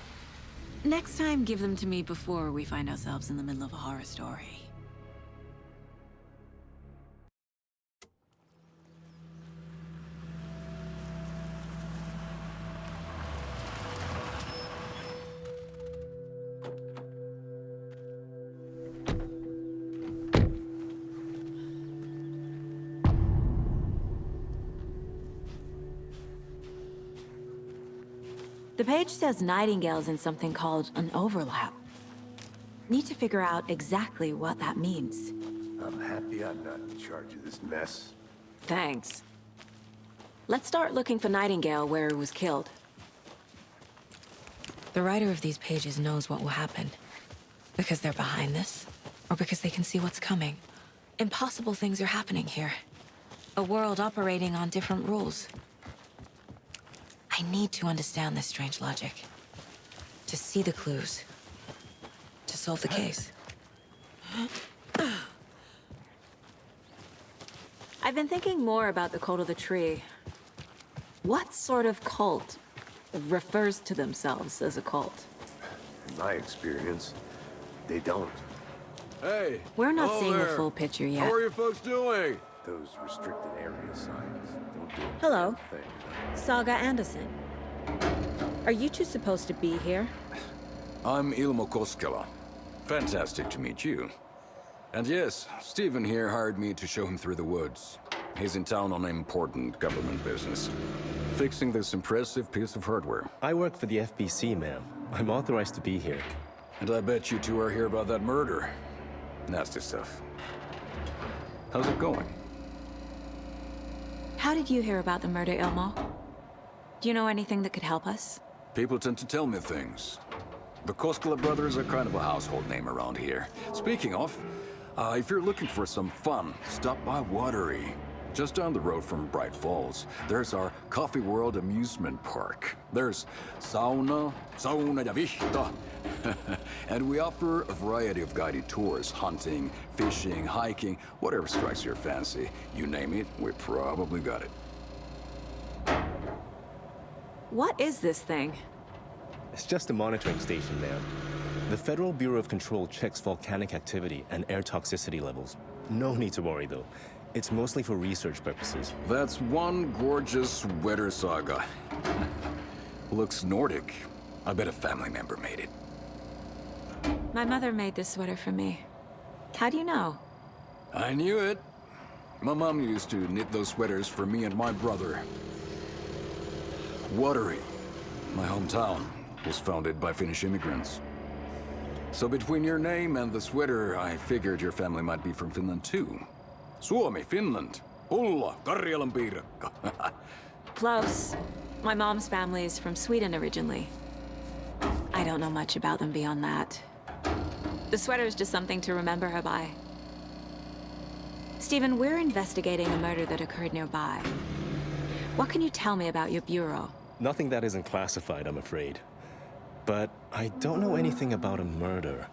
Next time, give them to me before we find ourselves in the middle of a horror story. The page says Nightingale's in something called an overlap. Need to figure out exactly what that means. I'm happy I'm not in charge of this mess. Thanks. Let's start looking for Nightingale where he was killed. The writer of these pages knows what will happen. Because they're behind this, or because they can see what's coming. Impossible things are happening here. A world operating on different rules. I need to understand this strange logic. To see the clues. To solve the case. I've been thinking more about the cult of the tree. What sort of cult refers to themselves as a cult? In my experience, they don't. Hey! We're not hello seeing the there. full picture yet. How are you folks doing? Those restricted area signs don't do a Hello. thing. Saga Anderson. Are you two supposed to be here? I'm Ilmo Koskela. Fantastic to meet you. And yes, Stephen here hired me to show him through the woods. He's in town on important government business. Fixing this impressive piece of hardware. I work for the FBC, ma'am. I'm authorized to be here. And I bet you two are here about that murder. Nasty stuff. How's it going? How did you hear about the murder, Ilmo? Do you know anything that could help us? People tend to tell me things. The Koskela brothers are kind of a household name around here. Speaking of, if you're looking for some fun, stop by Watery. Just down the road from Bright Falls, there's our Coffee World amusement park. There's sauna ja vihta. And we offer a variety of guided tours, hunting, fishing, hiking, whatever strikes your fancy. You name it, we probably got it. What is this thing? It's just a monitoring station, ma'am. The Federal Bureau of Control checks volcanic activity and air toxicity levels. No need to worry, though. It's mostly for research purposes. That's one gorgeous weather saga. Looks Nordic. I bet a family member made it. My mother made this sweater for me. How do you know? I knew it. My mom used to knit those sweaters for me and my brother. Watery, my hometown, was founded by Finnish immigrants. So between your name and the sweater, I figured your family might be from Finland too. Suomi, Finland. Ulla, Karjalan piirakka. Close. My mom's family is from Sweden originally. I don't know much about them beyond that. The sweater is just something to remember her by. Stephen, we're investigating a murder that occurred nearby. What can you tell me about your bureau? Nothing that isn't classified, I'm afraid. But I don't know anything about a murder.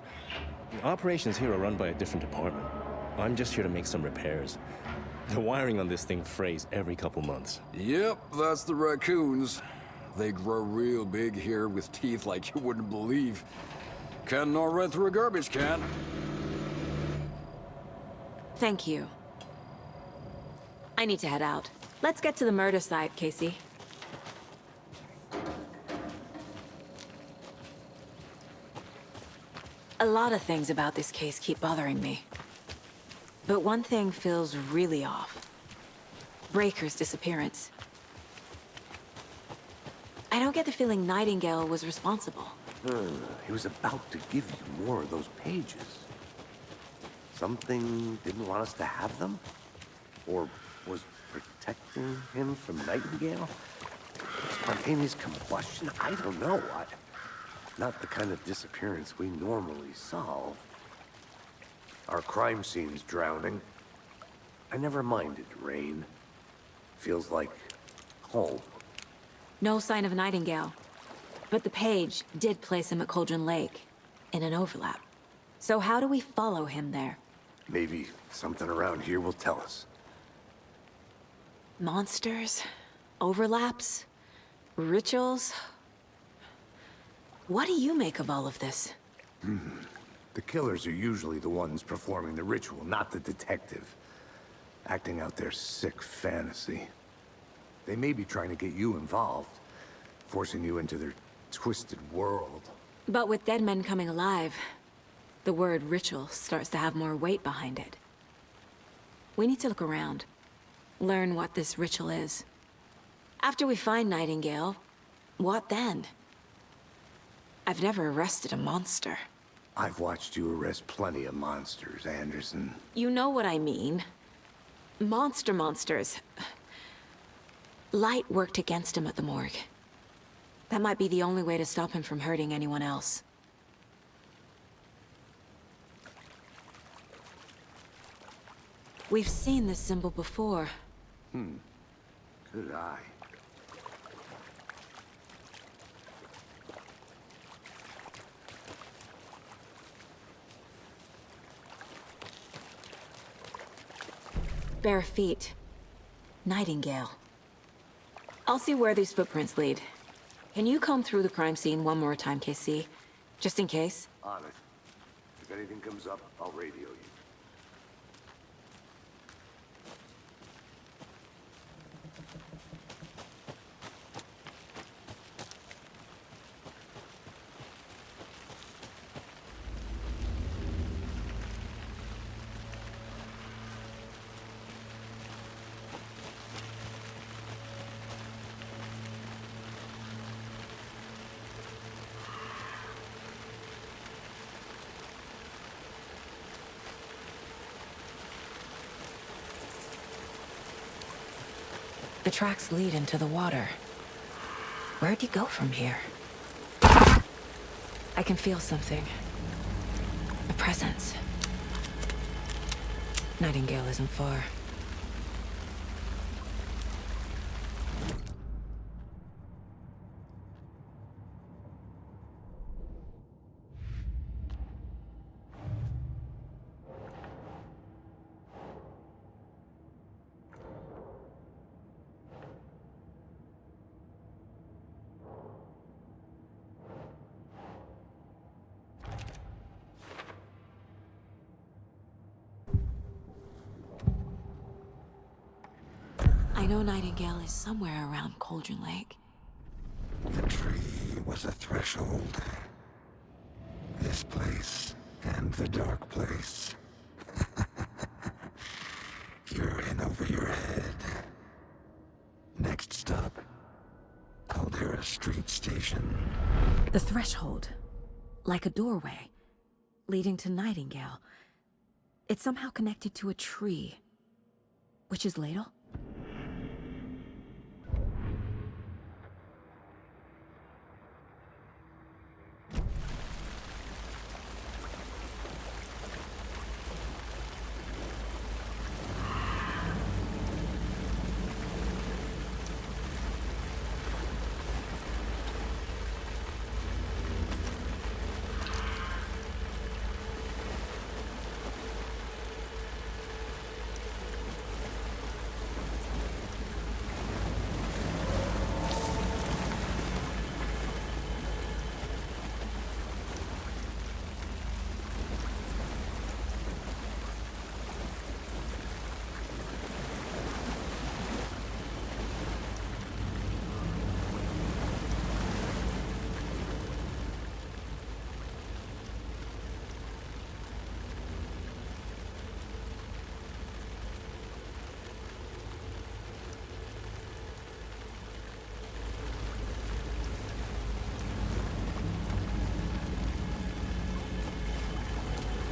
Operations here are run by a different department. I'm just here to make some repairs. The wiring on this thing frays every couple months. Yep, that's the raccoons. They grow real big here with teeth like you wouldn't believe. Can't gnaw right through a garbage can. Thank you. I need to head out. Let's get to the murder site, Casey. A lot of things about this case keep bothering me. But one thing feels really off. Breaker's disappearance. I don't get the feeling Nightingale was responsible. He was about to give you more of those pages. Something didn't want us to have them? Or was protecting him from Nightingale? Spontaneous combustion? I don't know. Not the kind of disappearance we normally solve. Our crime scene's drowning. I never minded rain. Feels like home. No sign of Nightingale. But the page did place him at Cauldron Lake, in an overlap. So how do we follow him there? Maybe something around here will tell us. Monsters? Overlaps? Rituals? What do you make of all of this? The killers are usually the ones performing the ritual, not the detective. Acting out their sick fantasy. They may be trying to get you involved, forcing you into their twisted world. But with dead men coming alive, the word ritual starts to have more weight behind it. We need to look around, learn what this ritual is. After we find Nightingale, what then? I've never arrested a monster. I've watched you arrest plenty of monsters, Anderson. You know what I mean. Monsters. Light worked against him at the morgue. That might be the only way to stop him from hurting anyone else. We've seen this symbol before. Good eye. Bare feet. Nightingale. I'll see where these footprints lead. Can you comb through the crime scene one more time, KC? Just in case? On it. If anything comes up, I'll radio you. The tracks lead into the water. Where'd he go from here? I can feel something. A presence. Nightingale isn't far. I know Nightingale is somewhere around Cauldron Lake. The tree was a threshold. This place and the dark place. You're in over your head. Next stop, Caldera Street Station. The threshold. Like a doorway. Leading to Nightingale. It's somehow connected to a tree. Witch's Ladle?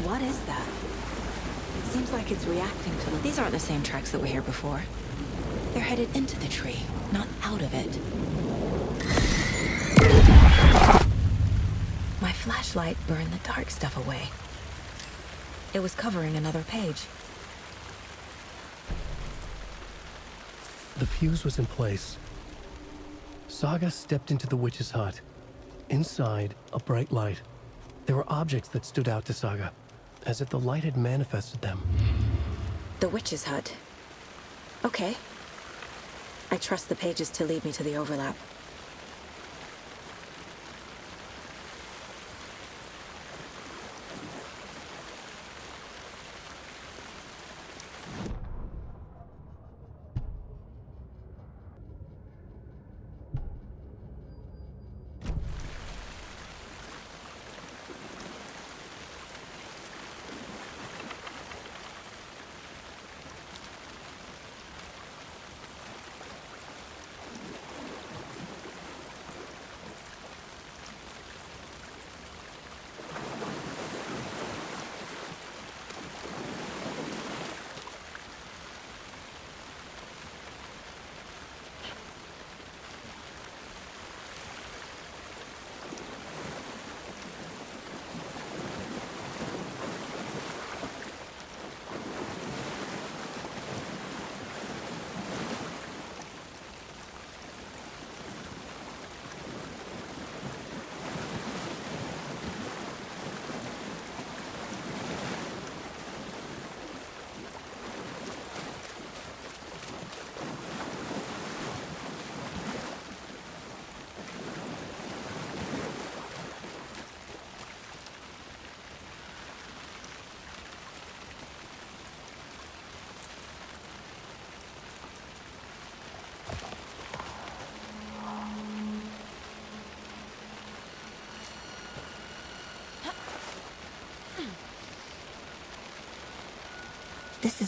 What is that? It seems like it's reacting to the... These aren't the same tracks that were here before. They're headed into the tree, not out of it. My flashlight burned the dark stuff away. It was covering another page. The fuse was in place. Saga stepped into the witch's hut. Inside, a bright light. There were objects that stood out to Saga, as if the light had manifested them. The witch's hut. Okay. I trust the pages to lead me to the overlap.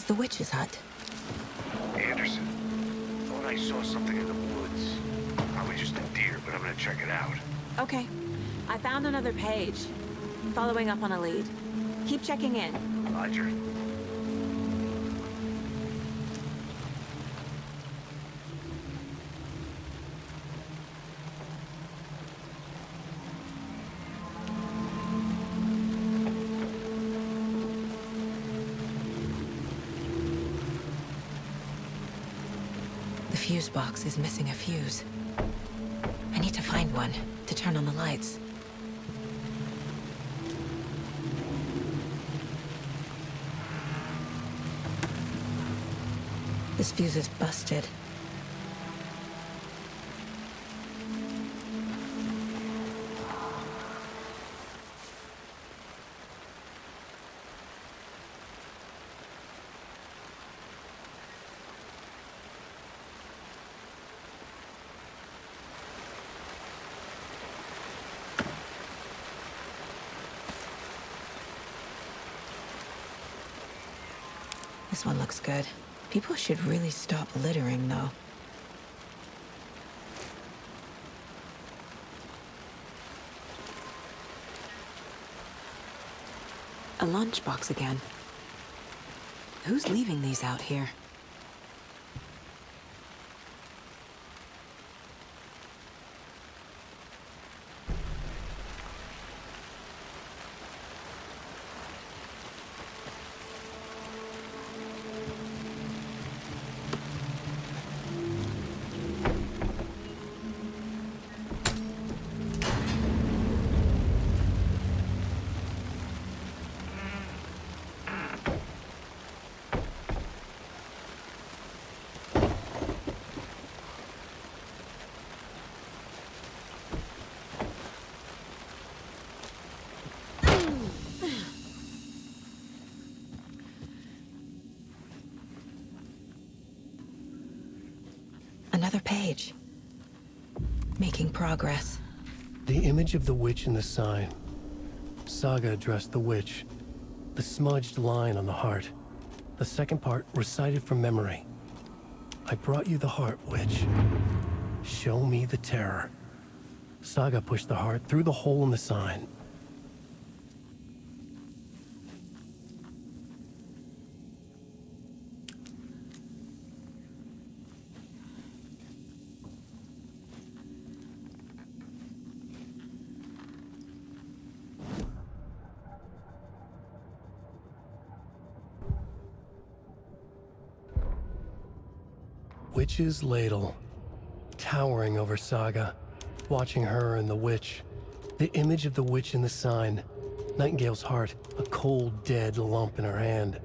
the witch's hut. Anderson, thought I saw something in the woods. Probably just a deer, but I'm gonna check it out. Okay. I found another page. Following up on a lead. Keep checking in. Roger. The fuse box is missing a fuse. I need to find one to turn on the lights. This fuse is busted. This one looks good. People should really stop littering, though. A lunchbox again. Who's leaving these out here? Another page. Making progress. The image of the witch in the sign. Saga addressed the witch. The smudged line on the heart. The second part recited from memory. I brought you the heart, witch. Show me the terror. Saga pushed the heart through the hole in the sign. Witch's ladle, towering over Saga, watching her and the witch. The image of the witch in the sign. Nightingale's heart, a cold, dead lump in her hand.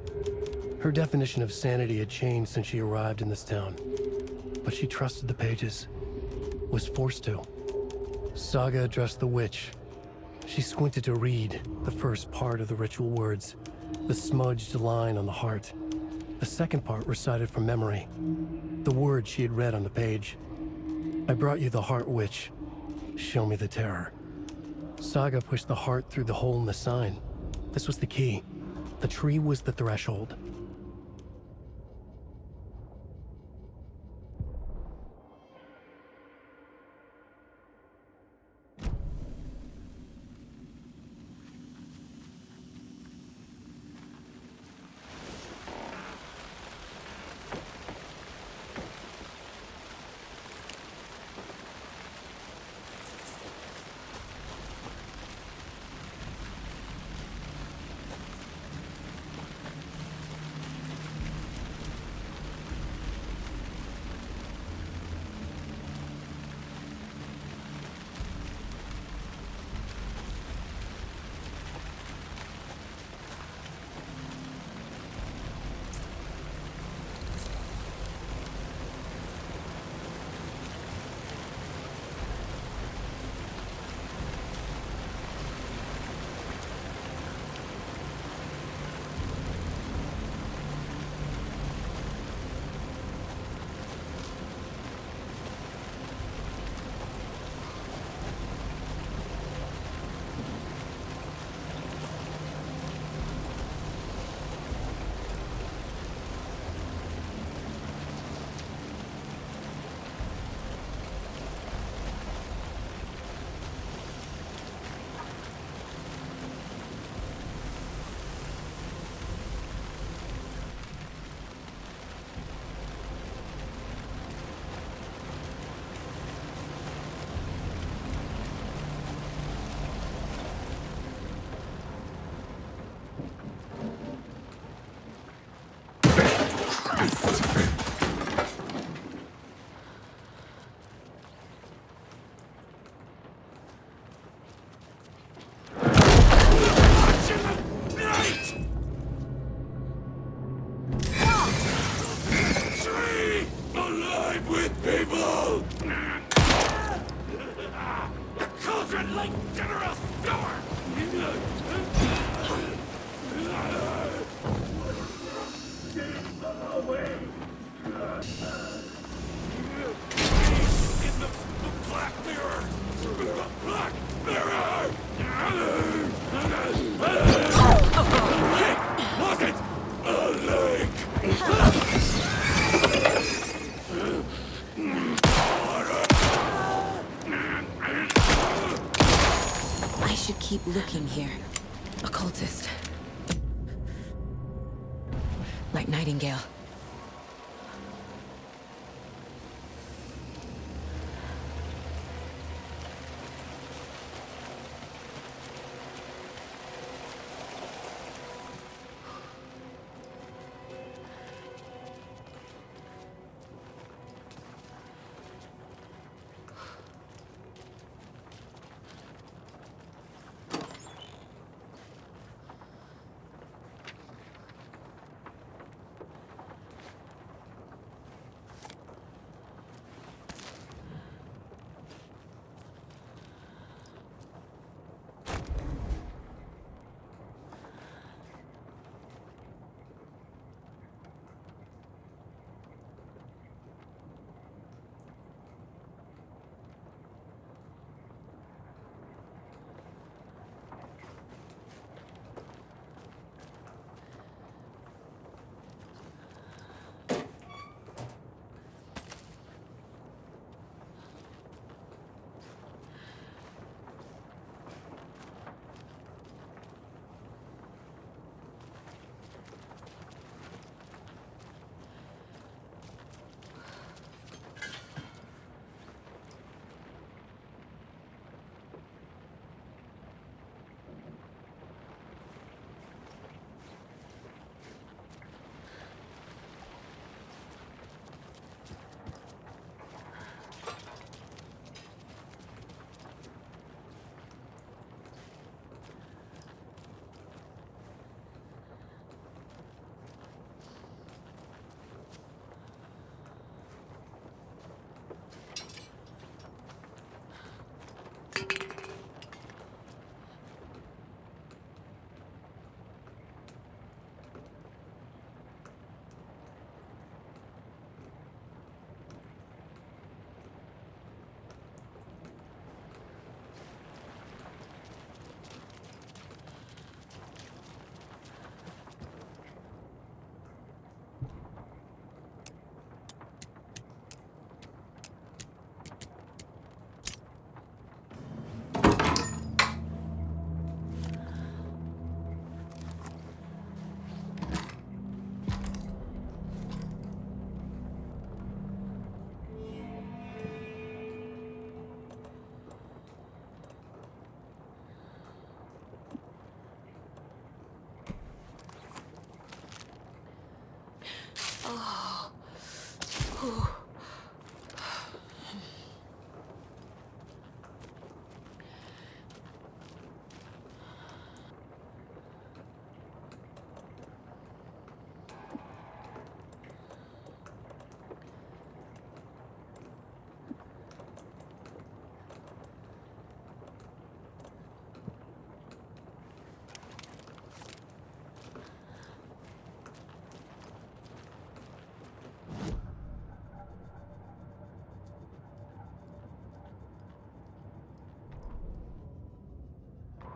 Her definition of sanity had changed since she arrived in this town. But she trusted the pages. Was forced to. Saga addressed the witch. She squinted to read the first part of the ritual words. The smudged line on the heart. The second part recited from memory. The words she had read on the page. I brought you the heart, witch. Show me the terror. Saga pushed the heart through the hole in the sign. This was the key. The tree was the threshold. with people! The Cauldron Lake General Store! Away! In the Black Mirror! Black Mirror! Was it a lake? I should keep looking here. Occultist. Like Nightingale.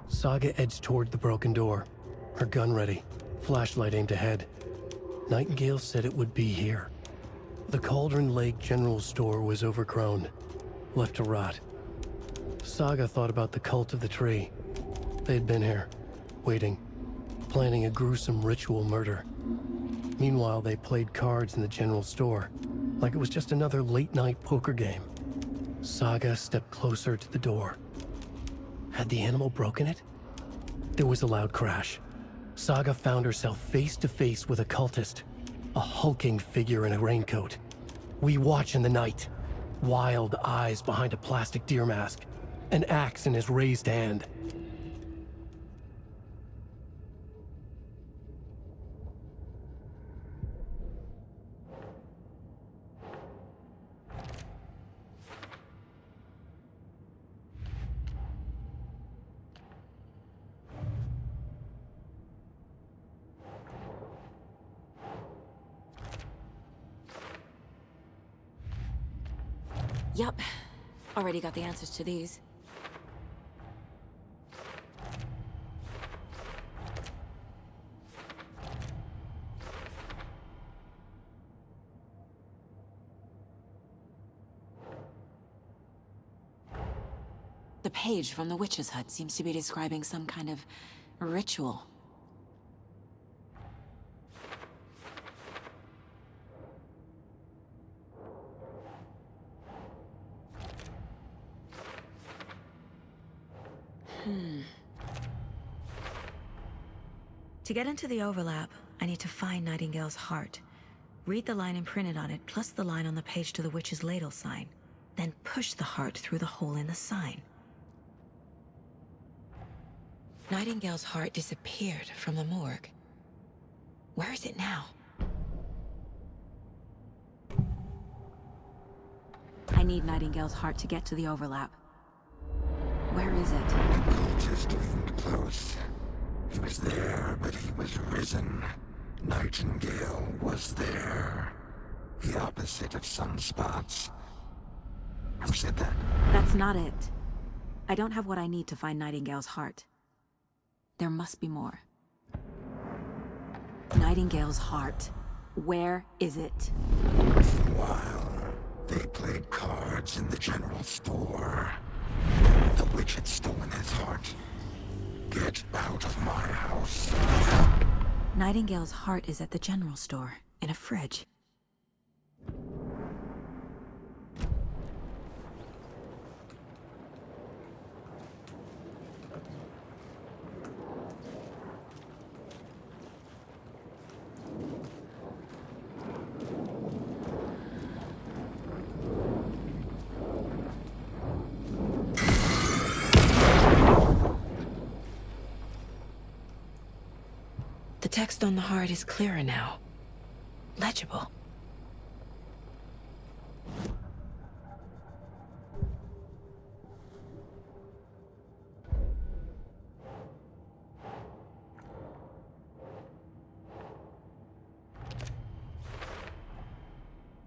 Saga edged toward the broken door, her gun ready, flashlight aimed ahead. Nightingale said it would be here. The Cauldron Lake General Store was overgrown, left to rot. Saga thought about the cult of the tree. They had been here, waiting, planning a gruesome ritual murder. Meanwhile, they played cards in the general store, like it was just another late-night poker game. Saga stepped closer to the door. Had the animal broken it? There was a loud crash. Saga found herself face to face with a cultist, a hulking figure in a raincoat. We watch in the night. Wild eyes behind a plastic deer mask, an axe in his raised hand. Yup. Already got the answers to these. The page from the witch's hut seems to be describing some kind of ritual. To get into the overlap, I need to find Nightingale's heart. Read the line imprinted on it, plus the line on the page to the witch's ladle sign. Then push the heart through the hole in the sign. Nightingale's heart disappeared from the morgue. Where is it now? I need Nightingale's heart to get to the overlap. Where is it? Cultist isn't close. He was there, but he was risen. Nightingale was there. The opposite of sunspots. Who said that? That's not it. I don't have what I need to find Nightingale's heart. There must be more. Nightingale's heart. Where is it? For a while, they played cards in the general store. The witch had stolen his heart. Get out of my house. Nightingale's heart is at the general store, in a fridge. The text on the heart is clearer now. Legible.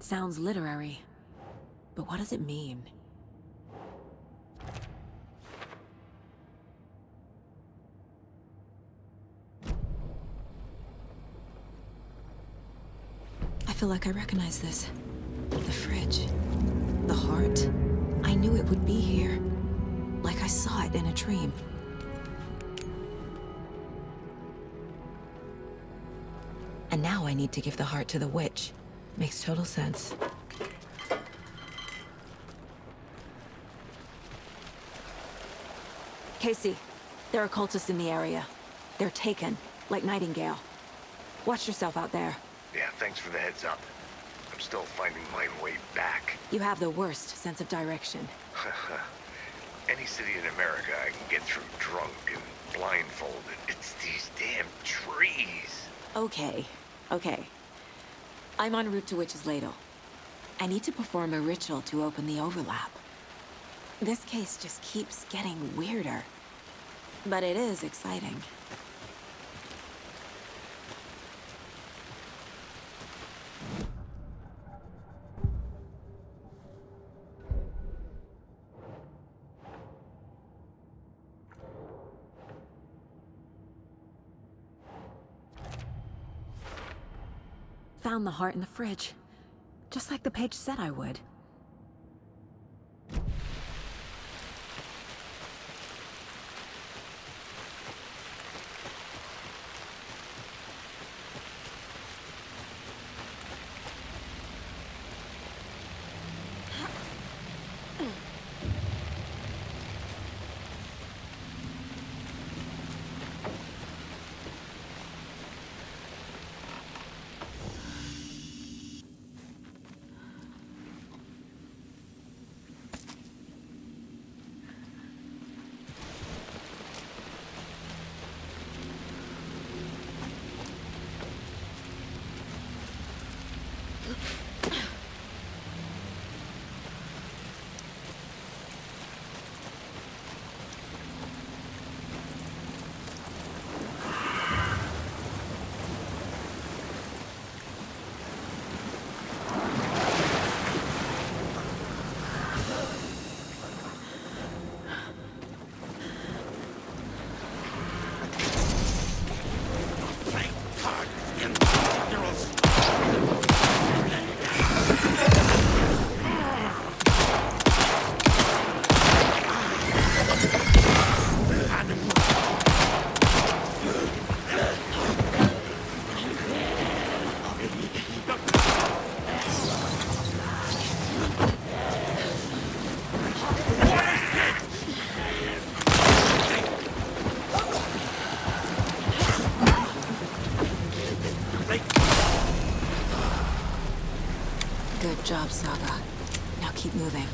Sounds literary, but what does it mean? I feel like I recognize this. The fridge. The heart. I knew it would be here. Like I saw it in a dream. And now I need to give the heart to the witch. Makes total sense. Casey, there are cultists in the area. They're taken, like Nightingale. Watch yourself out there. Yeah, thanks for the heads up. I'm still finding my way back. You have the worst sense of direction. Any city in America I can get through drunk and blindfolded. It's these damn trees. Okay. I'm en route to Witch's Ladle. I need to perform a ritual to open the overlap. This case just keeps getting weirder. But it is exciting. Found the heart in the fridge. Just like the page said I would. Good job, Saga. Now keep moving.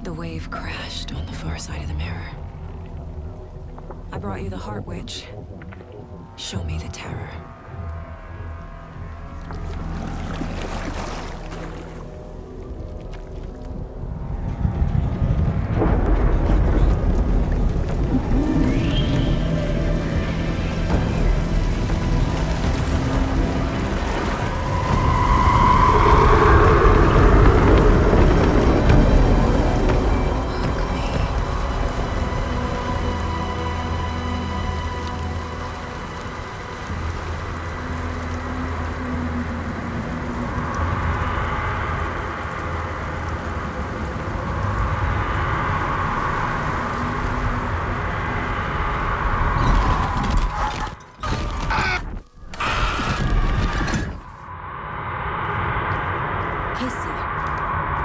The wave crashed on the far side of the mirror. I brought you the Heart Witch. Show me the terror.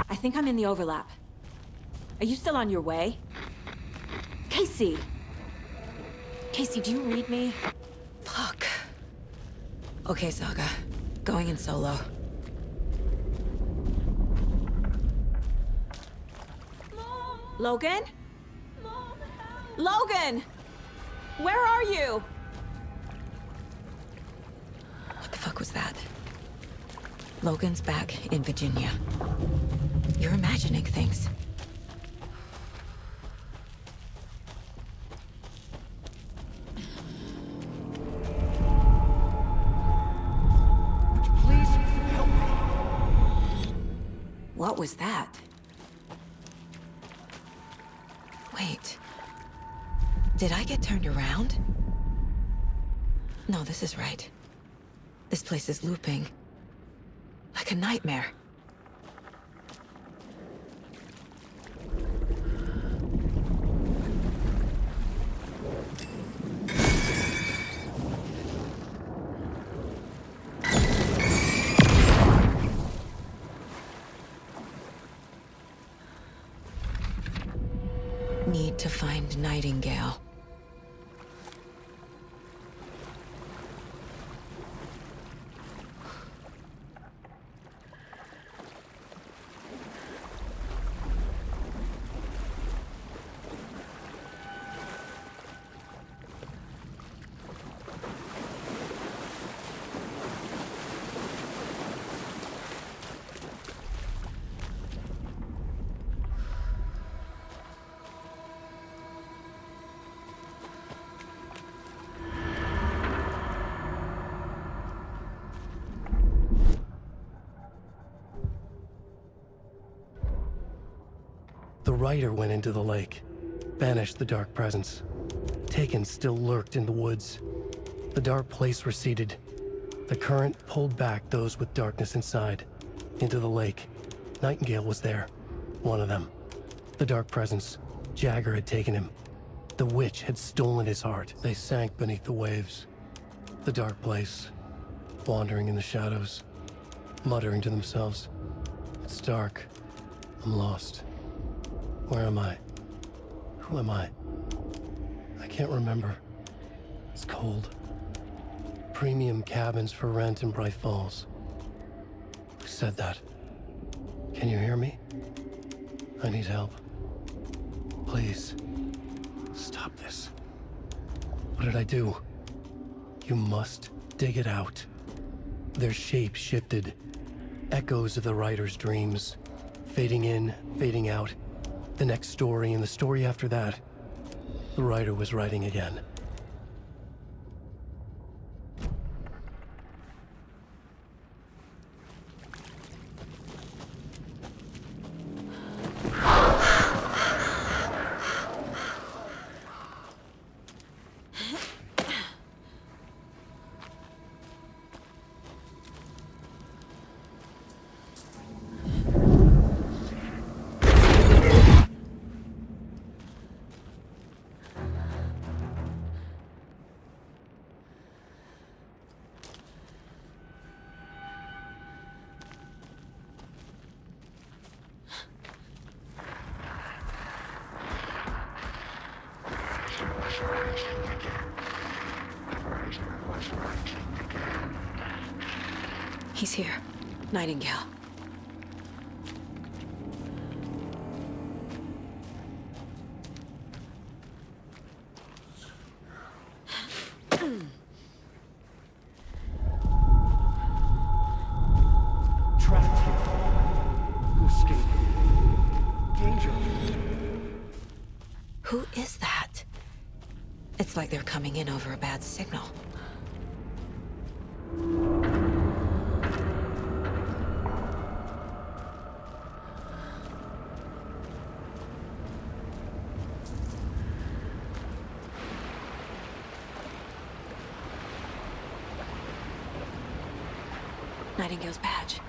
I think I'm in the overlap. Are you still on your way? Casey! Casey, do you read me? Fuck. Okay, Saga. Going in solo. Mom. Logan? Mom, Logan! Where are you? What the fuck was that? Logan's back in Virginia. You're imagining things. Please help me. What was that? Wait. Did I get turned around? No, this is right. This place is looping. Like a nightmare. Need to find Nightingale. The rider went into the lake, banished the dark presence. Taken still lurked in the woods. The dark place receded. The current pulled back those with darkness inside, into the lake. Nightingale was there, one of them. The dark presence, Jagger had taken him. The witch had stolen his heart. They sank beneath the waves. The dark place, wandering in the shadows, muttering to themselves. It's dark. I'm lost. Where am I? Who am I? I can't remember. It's cold. Premium cabins for rent in Bright Falls. Who said that? Can you hear me? I need help. Please. Stop this. What did I do? You must dig it out. Their shape shifted. Echoes of the writer's dreams. Fading in, fading out. The next story and the story after that. The writer was writing again. He's here. Nightingale. Trapped here. Who escaped? Danger. Who is that? It's like they're coming in over a bad signal. Nightingale's badge.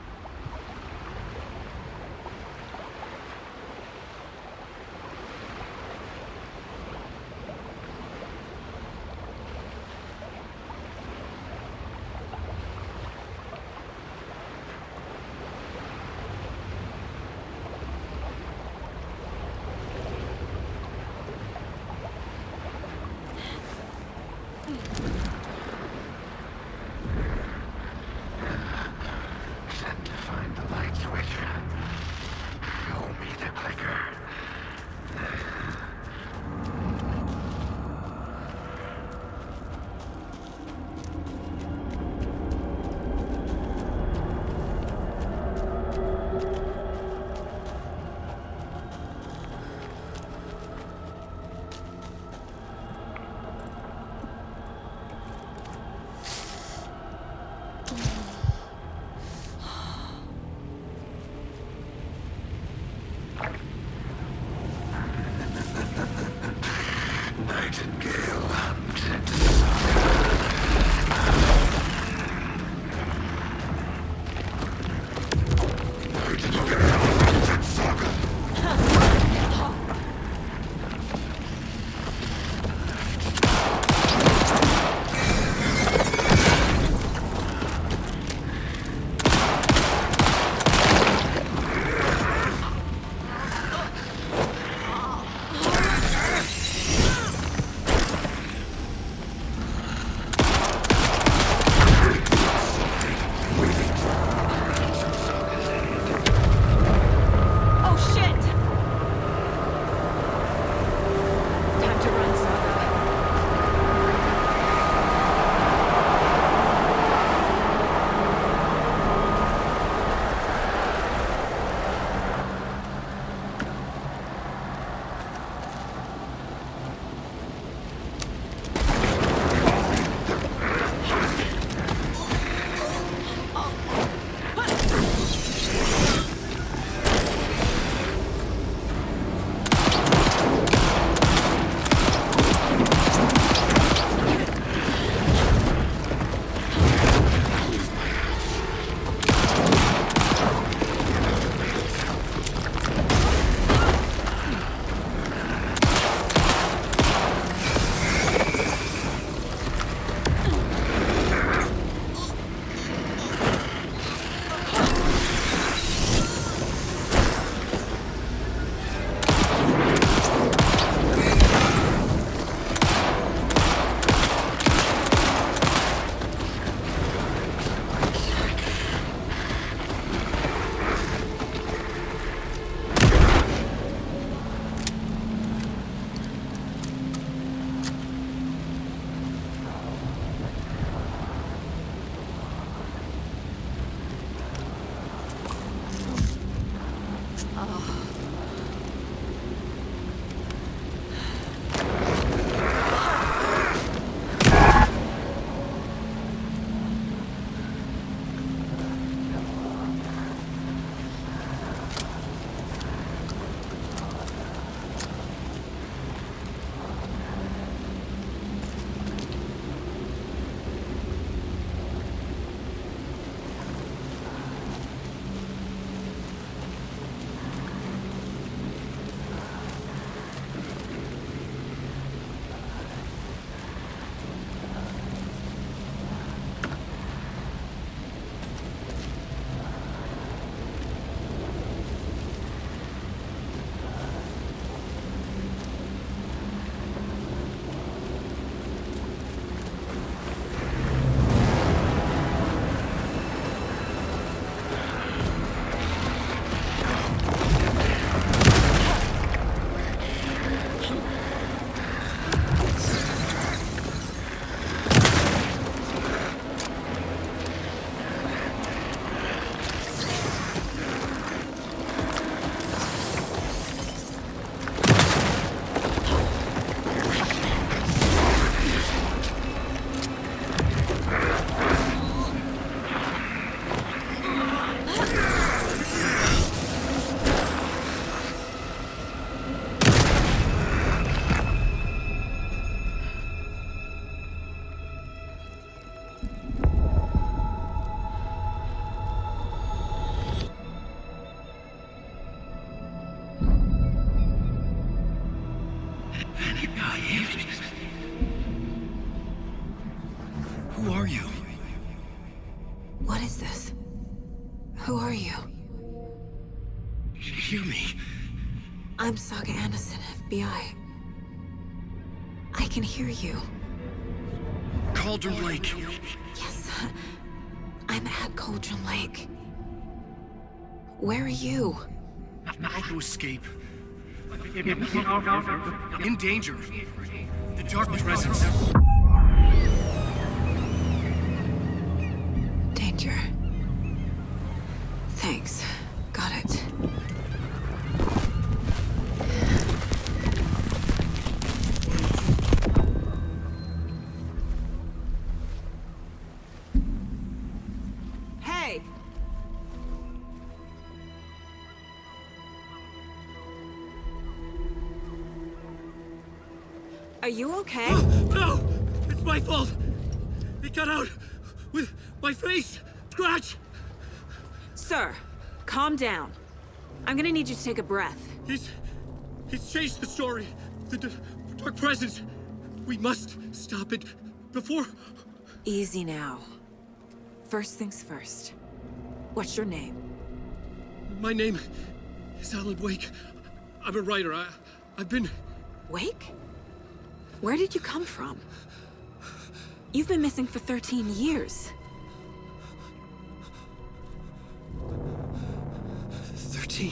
Who are you? You hear me? I'm Saga Anderson, FBI. I can hear you. Cauldron Lake. Yes, I'm at Cauldron Lake. Where are you? How to escape. In danger. The dark presence. Danger. Thanks. Got it. Hey! Are you okay? No! It's my fault! It got out with my face! Scratch! Sir, calm down. I'm gonna need you to take a breath. He's changed the story. The dark presence. We must stop it before... Easy now. First things first. What's your name? My name is Alan Wake. I'm a writer. I've been... Wake? Where did you come from? You've been missing for 13 years. 13?